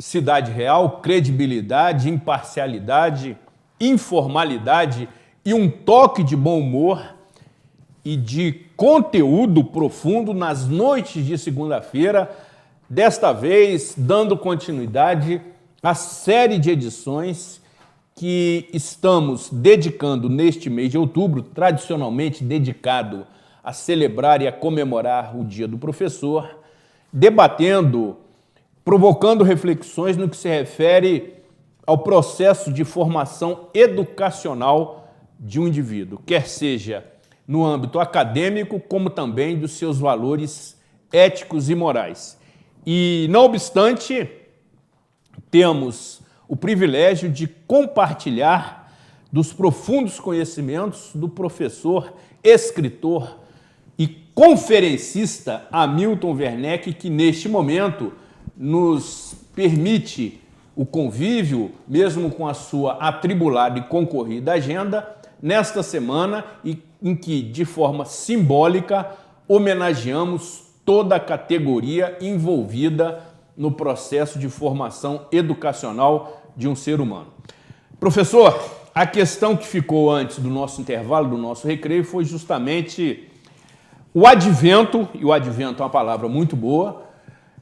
Cidade Real, credibilidade, imparcialidade, informalidade e um toque de bom humor e de conteúdo profundo nas noites de segunda-feira, desta vez dando continuidade à série de edições que estamos dedicando neste mês de outubro, tradicionalmente dedicado a celebrar e a comemorar o Dia do Professor, debatendo, provocando reflexões no que se refere ao processo de formação educacional de um indivíduo, quer seja no âmbito acadêmico, como também dos seus valores éticos e morais. E, não obstante, temos o privilégio de compartilhar dos profundos conhecimentos do professor, escritor e conferencista Hamilton Werneck, que neste momento nos permite o convívio, mesmo com a sua atribulada e concorrida agenda, nesta semana em que, de forma simbólica, homenageamos toda a categoria envolvida no processo de formação educacional de um ser humano. Professor, a questão que ficou antes do nosso intervalo, do nosso recreio, foi justamente o advento, e o advento é uma palavra muito boa,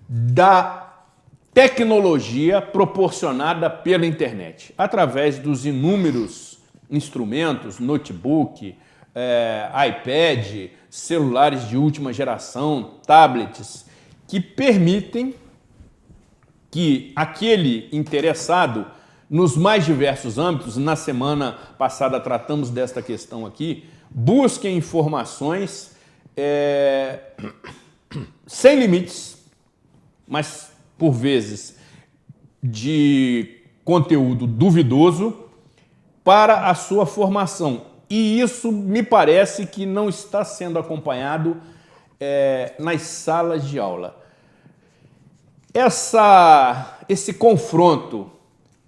da tecnologia proporcionada pela internet, através dos inúmeros instrumentos, notebook, iPad, celulares de última geração, tablets, que permitem que aquele interessado nos mais diversos âmbitos, na semana passada tratamos desta questão aqui, busquem informações sem limites, mas por vezes de conteúdo duvidoso para a sua formação. E isso me parece que não está sendo acompanhado nas salas de aula. Esse confronto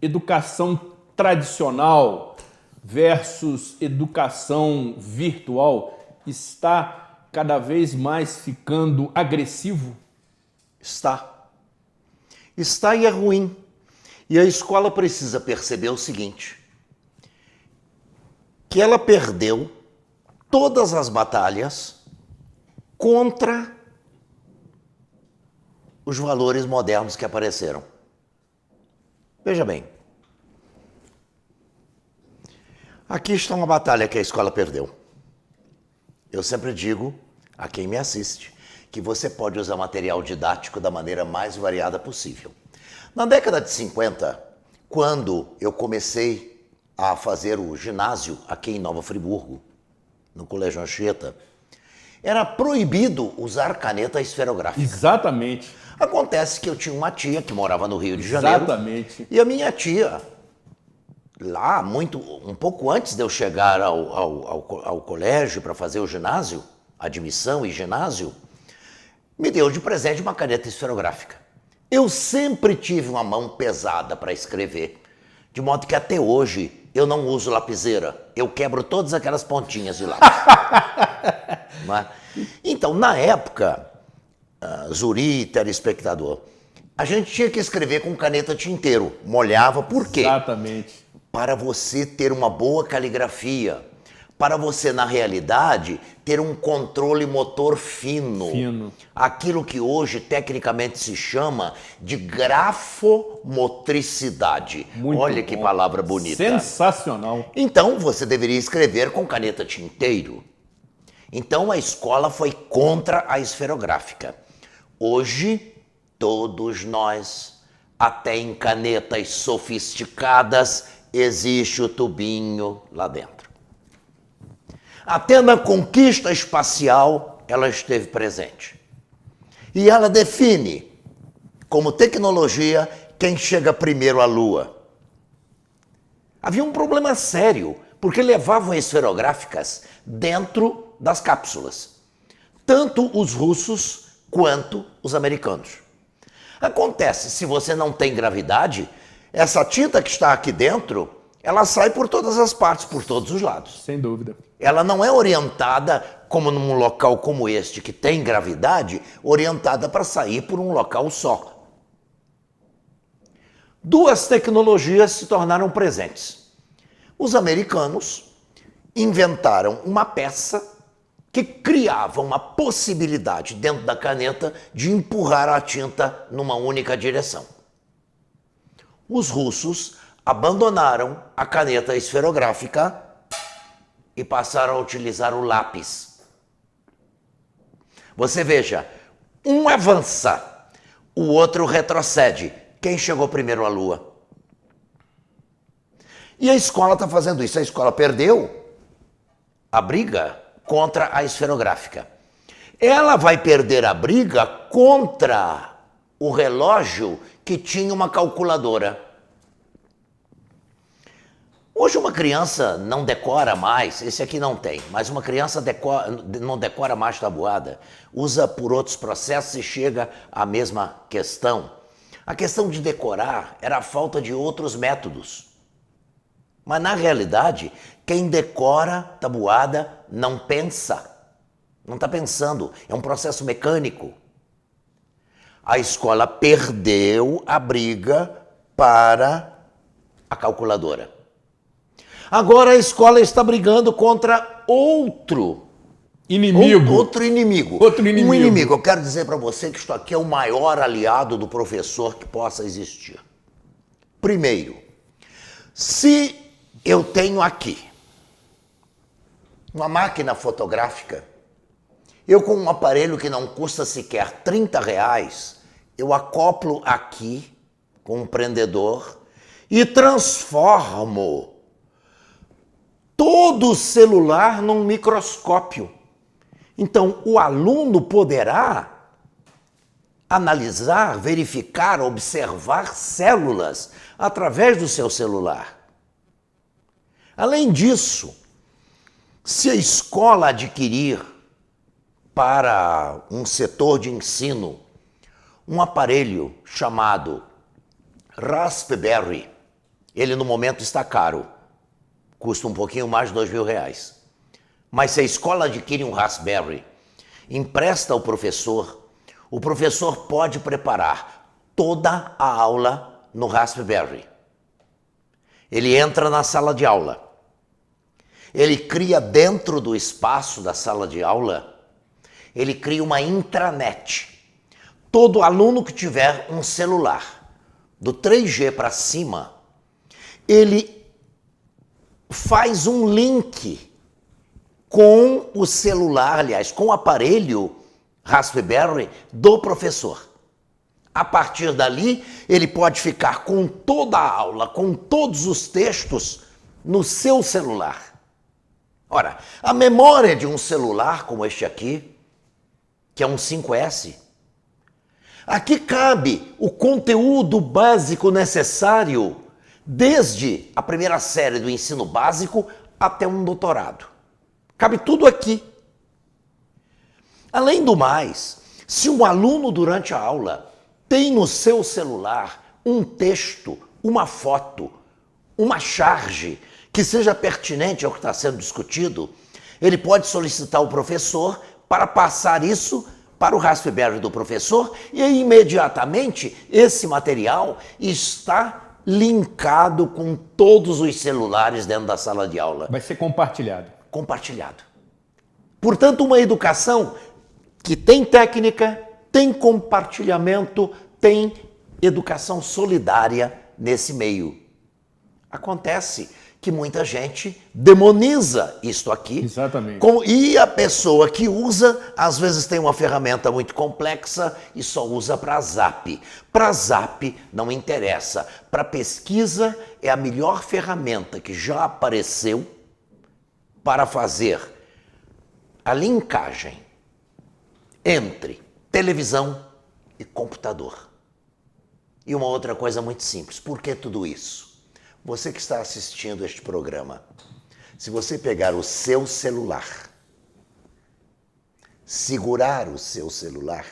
educação tradicional versus educação virtual está cada vez mais ficando agressivo? Está. Está e é ruim. E a escola precisa perceber o seguinte, que ela perdeu todas as batalhas contra os valores modernos que apareceram. Veja bem, aqui está uma batalha que a escola perdeu. Eu sempre digo a quem me assiste que você pode usar material didático da maneira mais variada possível. Na década de 50, quando eu comecei a fazer o ginásio aqui em Nova Friburgo, no Colégio Anchieta, era proibido usar caneta esferográfica. Exatamente. Acontece que eu tinha uma tia que morava no Rio de Janeiro. Exatamente. E a minha tia, lá um pouco antes de eu chegar ao colégio para fazer o ginásio, admissão e ginásio, me deu de presente uma caneta esferográfica. Eu sempre tive uma mão pesada para escrever, de modo que até hoje eu não uso lapiseira, eu quebro todas aquelas pontinhas de lápis. Não é? Então, na época, Zuri, telespectador, a gente tinha que escrever com caneta tinteiro, molhava, por quê? Exatamente. Para você ter uma boa caligrafia, para você, na realidade, ter um controle motor fino. Aquilo que hoje, tecnicamente, se chama de grafomotricidade. Muito Olha bom. que palavra bonita. Sensacional. Então, você deveria escrever com caneta tinteiro. Então, a escola foi contra a esferográfica. Hoje, todos nós, até em canetas sofisticadas, existe o tubinho lá dentro. Até na conquista espacial, ela esteve presente. E ela define, como tecnologia, quem chega primeiro à Lua. Havia um problema sério, porque levavam esferográficas dentro das cápsulas. Tanto os russos quanto os americanos. Acontece, se você não tem gravidade, essa tinta que está aqui dentro, ela sai por todas as partes, por todos os lados. Sem dúvida. Ela não é orientada, como num local como este, que tem gravidade, orientada para sair por um local só. Duas tecnologias se tornaram presentes. Os americanos inventaram uma peça que criava uma possibilidade dentro da caneta de empurrar a tinta numa única direção. Os russos abandonaram a caneta esferográfica e passaram a utilizar o lápis. Você veja, um avança, o outro retrocede. Quem chegou primeiro à Lua? E a escola está fazendo isso. A escola perdeu a briga contra a esferográfica. Ela vai perder a briga contra o relógio que tinha uma calculadora. Hoje uma criança não decora mais, esse aqui não tem, mas uma criança não decora mais tabuada, usa por outros processos e chega à mesma questão. A questão de decorar era a falta de outros métodos. Mas na realidade, quem decora tabuada não pensa, não está pensando, é um processo mecânico. A escola perdeu a briga para a calculadora. Agora a escola está brigando contra outro inimigo. Outro inimigo. Um inimigo. Eu quero dizer para você que isto aqui é o maior aliado do professor que possa existir. Primeiro, se eu tenho aqui uma máquina fotográfica, eu com um aparelho que não custa sequer R$30, eu acoplo aqui com um prendedor e transformo todo o celular num microscópio. Então, o aluno poderá analisar, verificar, observar células através do seu celular. Além disso, se a escola adquirir para um setor de ensino um aparelho chamado Raspberry, ele no momento está caro, custa um pouquinho mais de R$2.000. Mas se a escola adquire um Raspberry, empresta ao professor, o professor pode preparar toda a aula no Raspberry. Ele entra na sala de aula, ele cria dentro do espaço da sala de aula, ele cria uma intranet. Todo aluno que tiver um celular do 3G para cima, ele faz um link com o celular, aliás, com o aparelho Raspberry do professor. A partir dali, ele pode ficar com toda a aula, com todos os textos no seu celular. Ora, a memória de um celular como este aqui, que é um 5S, aqui cabe o conteúdo básico necessário desde a primeira série do ensino básico até um doutorado. Cabe tudo aqui. Além do mais, se um aluno durante a aula tem no seu celular um texto, uma foto, uma charge que seja pertinente ao que está sendo discutido, ele pode solicitar ao professor para passar isso para o Raspberry do professor e aí, imediatamente esse material está linkado com todos os celulares dentro da sala de aula. Vai ser compartilhado. Compartilhado. Portanto, uma educação que tem técnica, tem compartilhamento, tem educação solidária nesse meio. Acontece que muita gente demoniza isto aqui. Exatamente. E a pessoa que usa, às vezes tem uma ferramenta muito complexa e só usa para zap. Para zap não interessa. Para pesquisa é a melhor ferramenta que já apareceu para fazer a linkagem entre televisão e computador. E uma outra coisa muito simples. Por que tudo isso? Você que está assistindo este programa, se você pegar o seu celular, segurar o seu celular,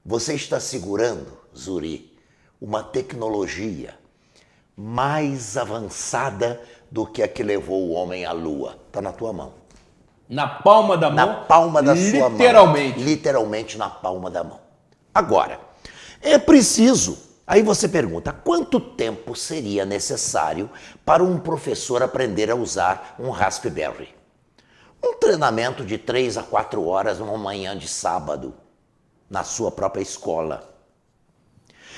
você está segurando, Zuri, uma tecnologia mais avançada do que a que levou o homem à Lua. Está na tua mão. Na palma da mão? Na palma da sua mão. Literalmente. Literalmente na palma da mão. Agora, é preciso... Aí você pergunta, quanto tempo seria necessário para um professor aprender a usar um Raspberry? Um treinamento de 3 a 4 horas numa manhã de sábado, na sua própria escola.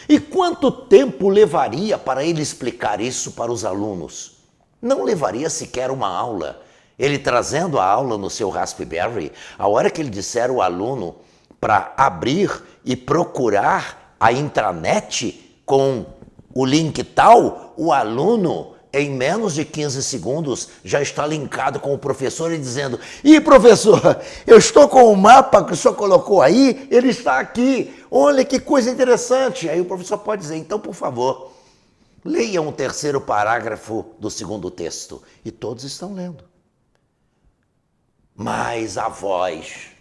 E quanto tempo levaria para ele explicar isso para os alunos? Não levaria sequer uma aula. Ele trazendo a aula no seu Raspberry, a hora que ele disser ao aluno para abrir e procurar a intranet com o link tal, o aluno, em menos de 15 segundos, já está linkado com o professor e dizendo: "Ih, professor, eu estou com o mapa que o senhor colocou aí, ele está aqui, olha que coisa interessante." Aí o professor pode dizer: "Então, por favor, Leiam o terceiro parágrafo do segundo texto. E todos estão lendo. Mas a voz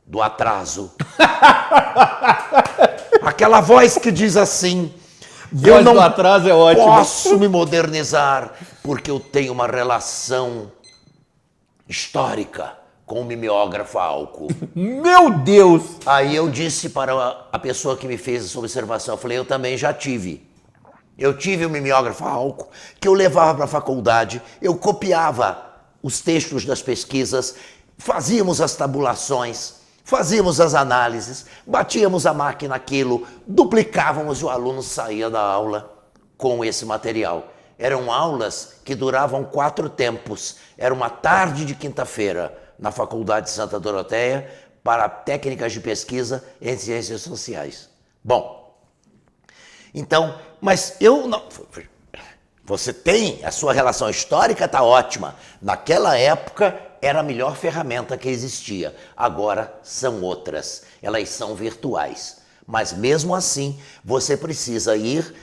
do atraso, aquela voz que diz assim, eu não do atraso é ótimo. posso me modernizar porque eu tenho uma relação histórica com o mimeógrafo a álcool. Meu Deus! Aí eu disse para a pessoa que me fez essa observação, eu falei, eu também já tive. Eu tive um mimeógrafo a álcool que eu levava para a faculdade, eu copiava os textos das pesquisas, fazíamos as tabulações, fazíamos as análises, batíamos a máquina naquilo, duplicávamos e o aluno saía da aula com esse material. Eram aulas que duravam 4 tempos. Era uma tarde de quinta-feira na Faculdade de Santa Doroteia para técnicas de pesquisa em ciências sociais. Bom, então, mas eu não... Você tem, a sua relação histórica está ótima. Naquela época era a melhor ferramenta que existia. Agora são outras. Elas são virtuais. Mas mesmo assim, você precisa ir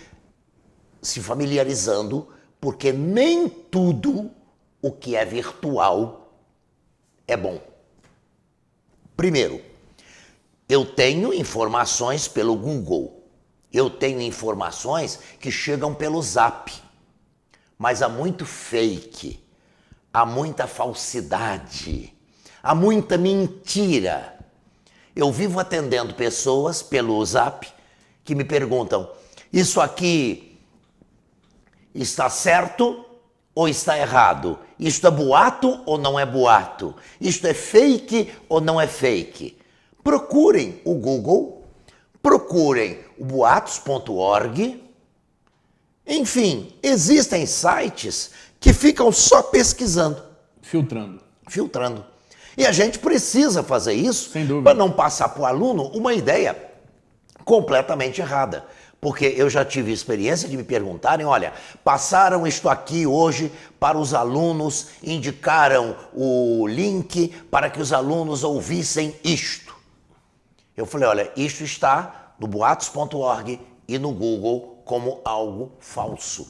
se familiarizando, porque nem tudo o que é virtual é bom. Primeiro, eu tenho informações pelo Google. Eu tenho informações que chegam pelo Zap. Mas há muito fake, há muita falsidade, há muita mentira. Eu vivo atendendo pessoas pelo Zap que me perguntam, isso aqui está certo ou está errado? Isto é boato ou não é boato? Isto é fake ou não é fake? Procurem o Google, procurem o boatos.org. Enfim, existem sites que ficam só pesquisando. Filtrando. E a gente precisa fazer isso para não passar para o aluno uma ideia completamente errada. Porque eu já tive experiência de me perguntarem, olha, passaram isto aqui hoje para os alunos, indicaram o link para que os alunos ouvissem isto. Eu falei, olha, isto está no boatos.org e no Google como algo falso.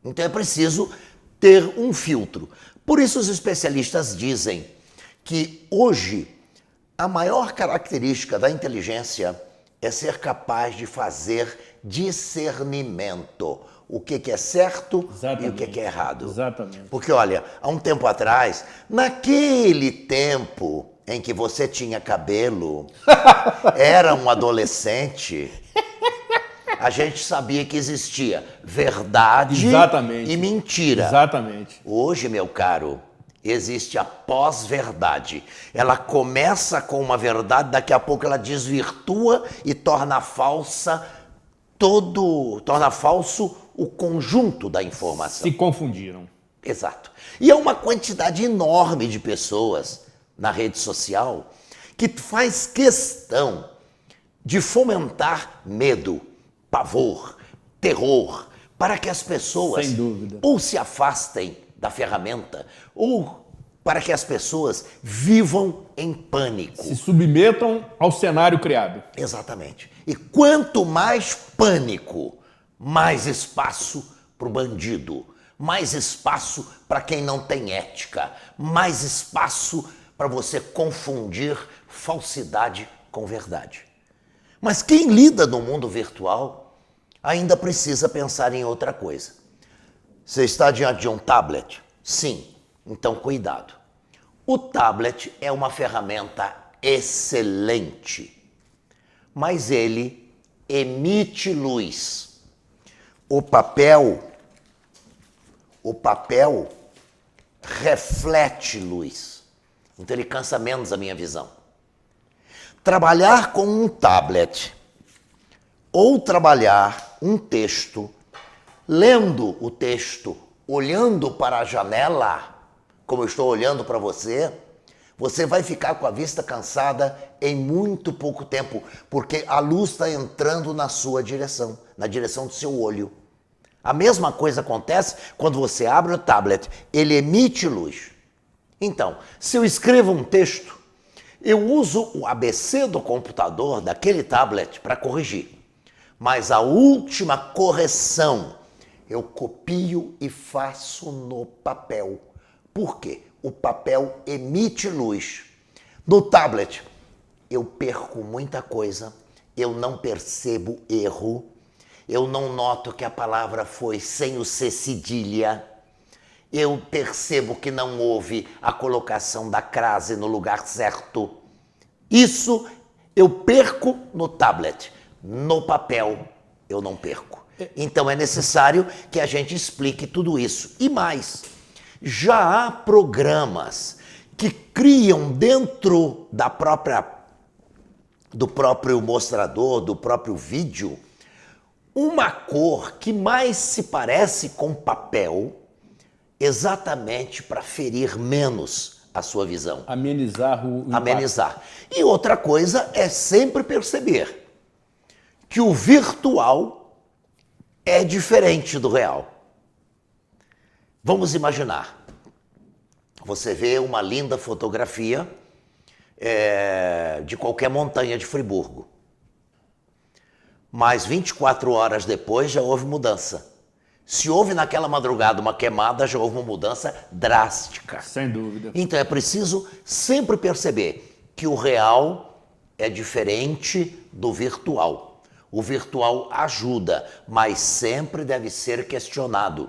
Então é preciso ter um filtro. Por isso os especialistas dizem que hoje a maior característica da inteligência é ser capaz de fazer discernimento. O que é certo e o que é errado. Exatamente. Porque, olha, há um tempo atrás, naquele tempo em que você tinha cabelo, era um adolescente, a gente sabia que existia verdade e mentira. Exatamente. Hoje, meu caro, existe a pós-verdade. Ela começa com uma verdade, daqui a pouco ela desvirtua e torna falso o conjunto da informação. Se confundiram. Exato. E é uma quantidade enorme de pessoas na rede social que faz questão de fomentar medo, pavor, terror, para que as pessoas sem dúvida, ou se afastem da ferramenta, ou para que as pessoas vivam em pânico. Se submetam ao cenário criado. Exatamente. E quanto mais pânico, mais espaço para o bandido, mais espaço para quem não tem ética, mais espaço para você confundir falsidade com verdade. Mas quem lida no mundo virtual ainda precisa pensar em outra coisa. Você está diante de um tablet? Sim. Então, cuidado. O tablet é uma ferramenta excelente, mas ele emite luz. O papel reflete luz. Então, ele cansa menos a minha visão. Trabalhar com um tablet ou trabalhar um texto, lendo o texto, olhando para a janela, como eu estou olhando para você, você vai ficar com a vista cansada em muito pouco tempo, porque a luz está entrando na sua direção, na direção do seu olho. A mesma coisa acontece quando você abre o tablet, ele emite luz. Então, se eu escrevo um texto, eu uso o ABC do computador, daquele tablet, para corrigir. Mas a última correção eu copio e faço no papel. Por quê? O papel emite luz. No tablet, eu perco muita coisa, eu não percebo erro, eu não noto que a palavra foi sem o C cedilha, eu percebo que não houve a colocação da crase no lugar certo. Isso eu perco no tablet. No papel, eu não perco. Então é necessário que a gente explique tudo isso. E mais, já há programas que criam dentro do próprio mostrador, do próprio vídeo, uma cor que mais se parece com papel, exatamente para ferir menos a sua visão. Amenizar o impacto. Amenizar. E outra coisa é sempre perceber que o virtual é diferente do real. Vamos imaginar, você vê uma linda fotografia de qualquer montanha de Friburgo, mas 24 horas depois já houve mudança. Se houve naquela madrugada uma queimada, já houve uma mudança drástica. Sem dúvida. Então é preciso sempre perceber que o real é diferente do virtual. O virtual ajuda, mas sempre deve ser questionado.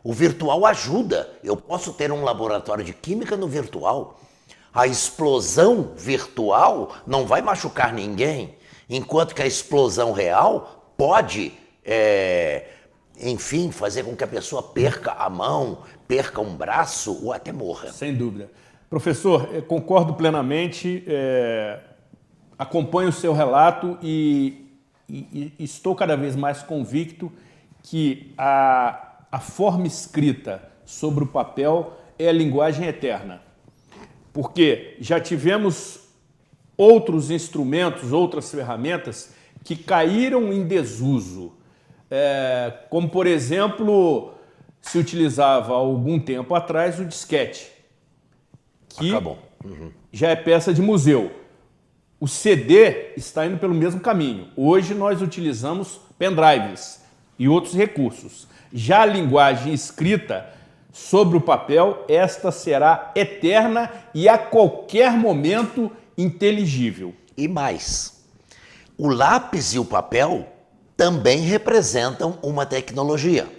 O virtual ajuda. Eu posso ter um laboratório de química no virtual. A explosão virtual não vai machucar ninguém, enquanto que a explosão real pode, enfim, fazer com que a pessoa perca a mão, perca um braço ou até morra. Sem dúvida. Professor, concordo plenamente. Acompanho o seu relato e estou cada vez mais convicto que a forma escrita sobre o papel é a linguagem eterna. Porque já tivemos outros instrumentos, outras ferramentas que caíram em desuso. Como, por exemplo, se utilizava há algum tempo atrás o disquete, que já é peça de museu. O CD está indo pelo mesmo caminho. Hoje nós utilizamos pendrives e outros recursos. Já a linguagem escrita sobre o papel, esta será eterna e a qualquer momento inteligível. E mais, o lápis e o papel também representam uma tecnologia,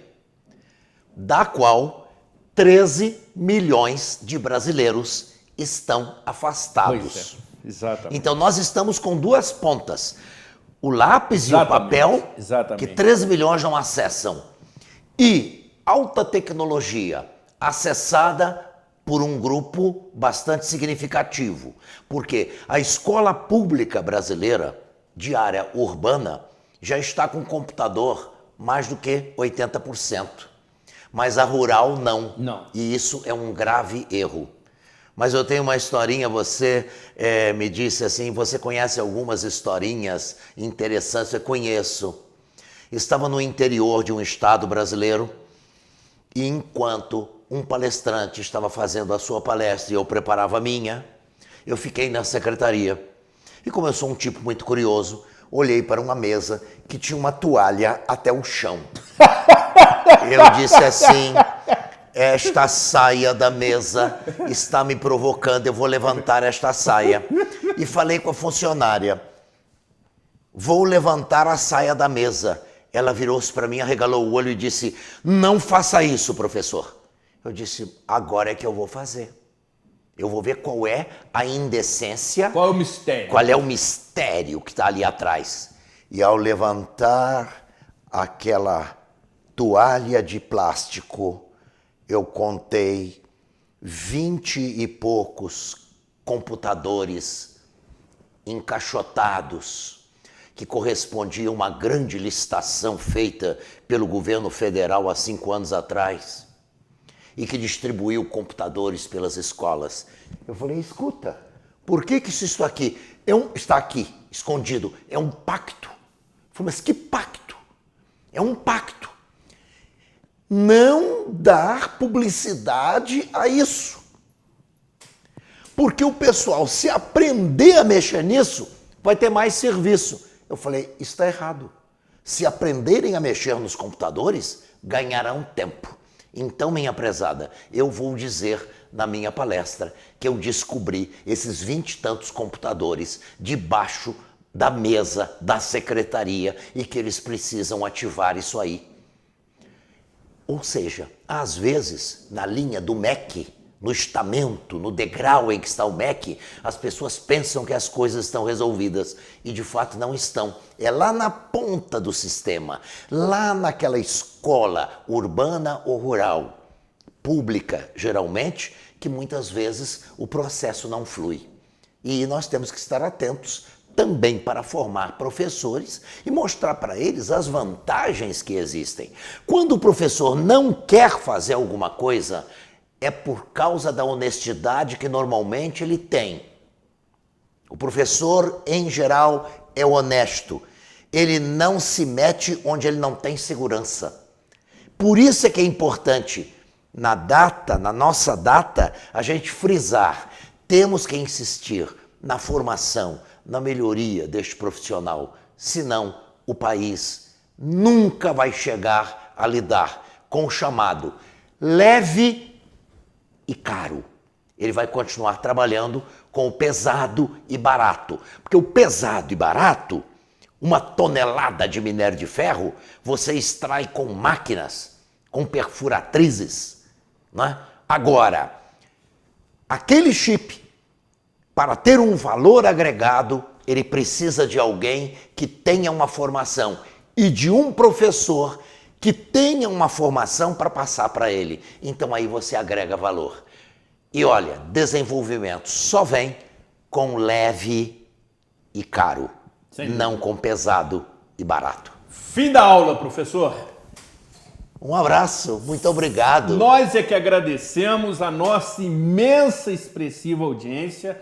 da qual 13 milhões de brasileiros estão afastados. Pois é. Exatamente. Então nós estamos com duas pontas. O lápis e o papel, que 13 milhões não acessam. E alta tecnologia acessada por um grupo bastante significativo. Porque a escola pública brasileira de área urbana já está com computador mais do que 80%. Mas a rural não. E isso é um grave erro. Mas eu tenho uma historinha, você me disse assim, você conhece algumas historinhas interessantes? Eu conheço. Estava no interior de um estado brasileiro e enquanto um palestrante estava fazendo a sua palestra e eu preparava a minha, eu fiquei na secretaria. E como eu sou um tipo muito curioso, olhei para uma mesa que tinha uma toalha até o chão. Eu disse assim... Esta saia da mesa está me provocando, eu vou levantar esta saia. E falei com a funcionária, vou levantar a saia da mesa. Ela virou-se para mim, arregalou o olho e disse, não faça isso, professor. Eu disse, agora é que eu vou fazer. Eu vou ver qual é a indecência. Qual é o mistério? Qual é o mistério que está ali atrás. E ao levantar aquela toalha de plástico, eu contei 20 e poucos computadores encaixotados que correspondiam a uma grande licitação feita pelo governo federal há 5 anos atrás e que distribuiu computadores pelas escolas. Eu falei, escuta, por que isso aqui está aqui, escondido? É um pacto. Eu falei, mas que pacto? É um pacto. Não dar publicidade a isso. Porque o pessoal, se aprender a mexer nisso, vai ter mais serviço. Eu falei, isso está errado. Se aprenderem a mexer nos computadores, ganharão tempo. Então, minha prezada, eu vou dizer na minha palestra que eu descobri esses 20 e tantos computadores debaixo da mesa da secretaria e que eles precisam ativar isso aí. Ou seja, às vezes, na linha do MEC, no estamento, no degrau em que está o MEC, as pessoas pensam que as coisas estão resolvidas e de fato não estão. É lá na ponta do sistema, lá naquela escola urbana ou rural, pública geralmente, que muitas vezes o processo não flui. E nós temos que estar atentos também para formar professores e mostrar para eles as vantagens que existem. Quando o professor não quer fazer alguma coisa, é por causa da honestidade que normalmente ele tem. O professor, em geral, é honesto. Ele não se mete onde ele não tem segurança. Por isso é que é importante, na nossa data, a gente frisar. Temos que insistir na formação, na melhoria deste profissional. Senão, o país nunca vai chegar a lidar com o chamado leve e caro. Ele vai continuar trabalhando com o pesado e barato. Porque o pesado e barato, 1 tonelada de minério de ferro, você extrai com máquinas, com perfuratrizes, né? Agora, aquele chip, para ter um valor agregado, ele precisa de alguém que tenha uma formação e de um professor que tenha uma formação para passar para ele. Então aí você agrega valor. E olha, desenvolvimento só vem com leve e caro, não com pesado e barato. Fim da aula, professor. Um abraço, muito obrigado. Nós é que agradecemos a nossa imensa e expressiva audiência.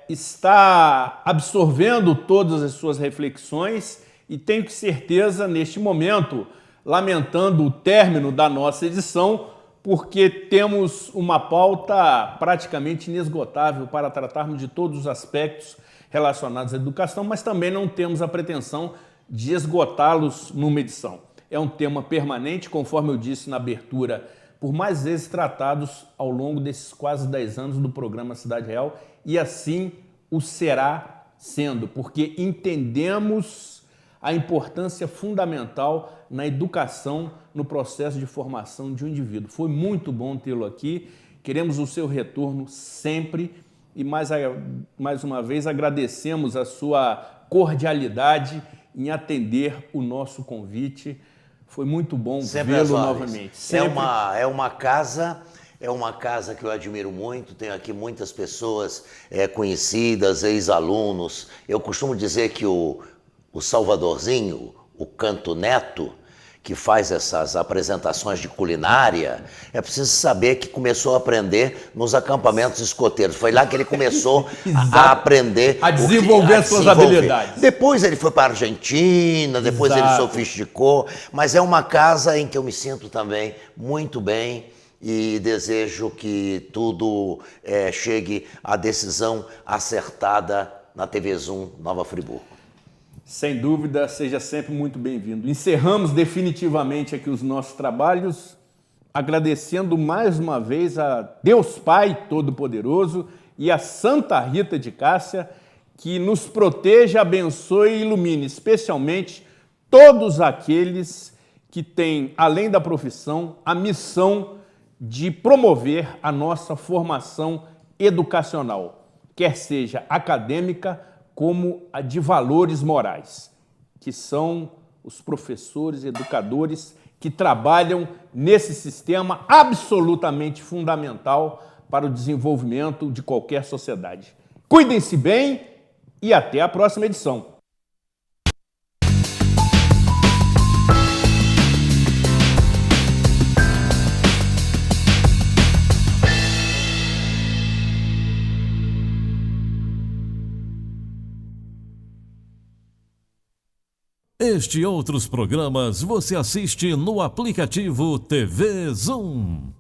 Está absorvendo todas as suas reflexões e tenho certeza, neste momento, lamentando o término da nossa edição, porque temos uma pauta praticamente inesgotável para tratarmos de todos os aspectos relacionados à educação, mas também não temos a pretensão de esgotá-los numa edição. É um tema permanente, conforme eu disse na abertura, por mais vezes tratados ao longo desses quase 10 anos do programa Cidade Real, e assim o será sendo, porque entendemos a importância fundamental na educação, no processo de formação de um indivíduo. Foi muito bom tê-lo aqui, queremos o seu retorno sempre e mais uma vez agradecemos a sua cordialidade em atender o nosso convite. Foi muito bom vê-lo novamente. Sempre. É uma casa que eu admiro muito, tenho aqui muitas pessoas conhecidas, ex-alunos. Eu costumo dizer que o Salvadorzinho, o Canto Neto, que faz essas apresentações de culinária, é preciso saber que começou a aprender nos acampamentos escoteiros. Foi lá que ele começou a aprender. A desenvolver suas habilidades. Depois ele foi para a Argentina, depois ele sofisticou, mas é uma casa em que eu me sinto também muito bem e desejo que tudo chegue à decisão acertada na TV Zoom Nova Friburgo. Sem dúvida, seja sempre muito bem-vindo. Encerramos definitivamente aqui os nossos trabalhos, agradecendo mais uma vez a Deus Pai Todo-Poderoso e a Santa Rita de Cássia, que nos proteja, abençoe e ilumine, especialmente todos aqueles que têm, além da profissão, a missão de promover a nossa formação educacional, quer seja acadêmica, como a de valores morais, que são os professores, educadores que trabalham nesse sistema absolutamente fundamental para o desenvolvimento de qualquer sociedade. Cuidem-se bem e até a próxima edição. Este e outros programas você assiste no aplicativo TV Zoom.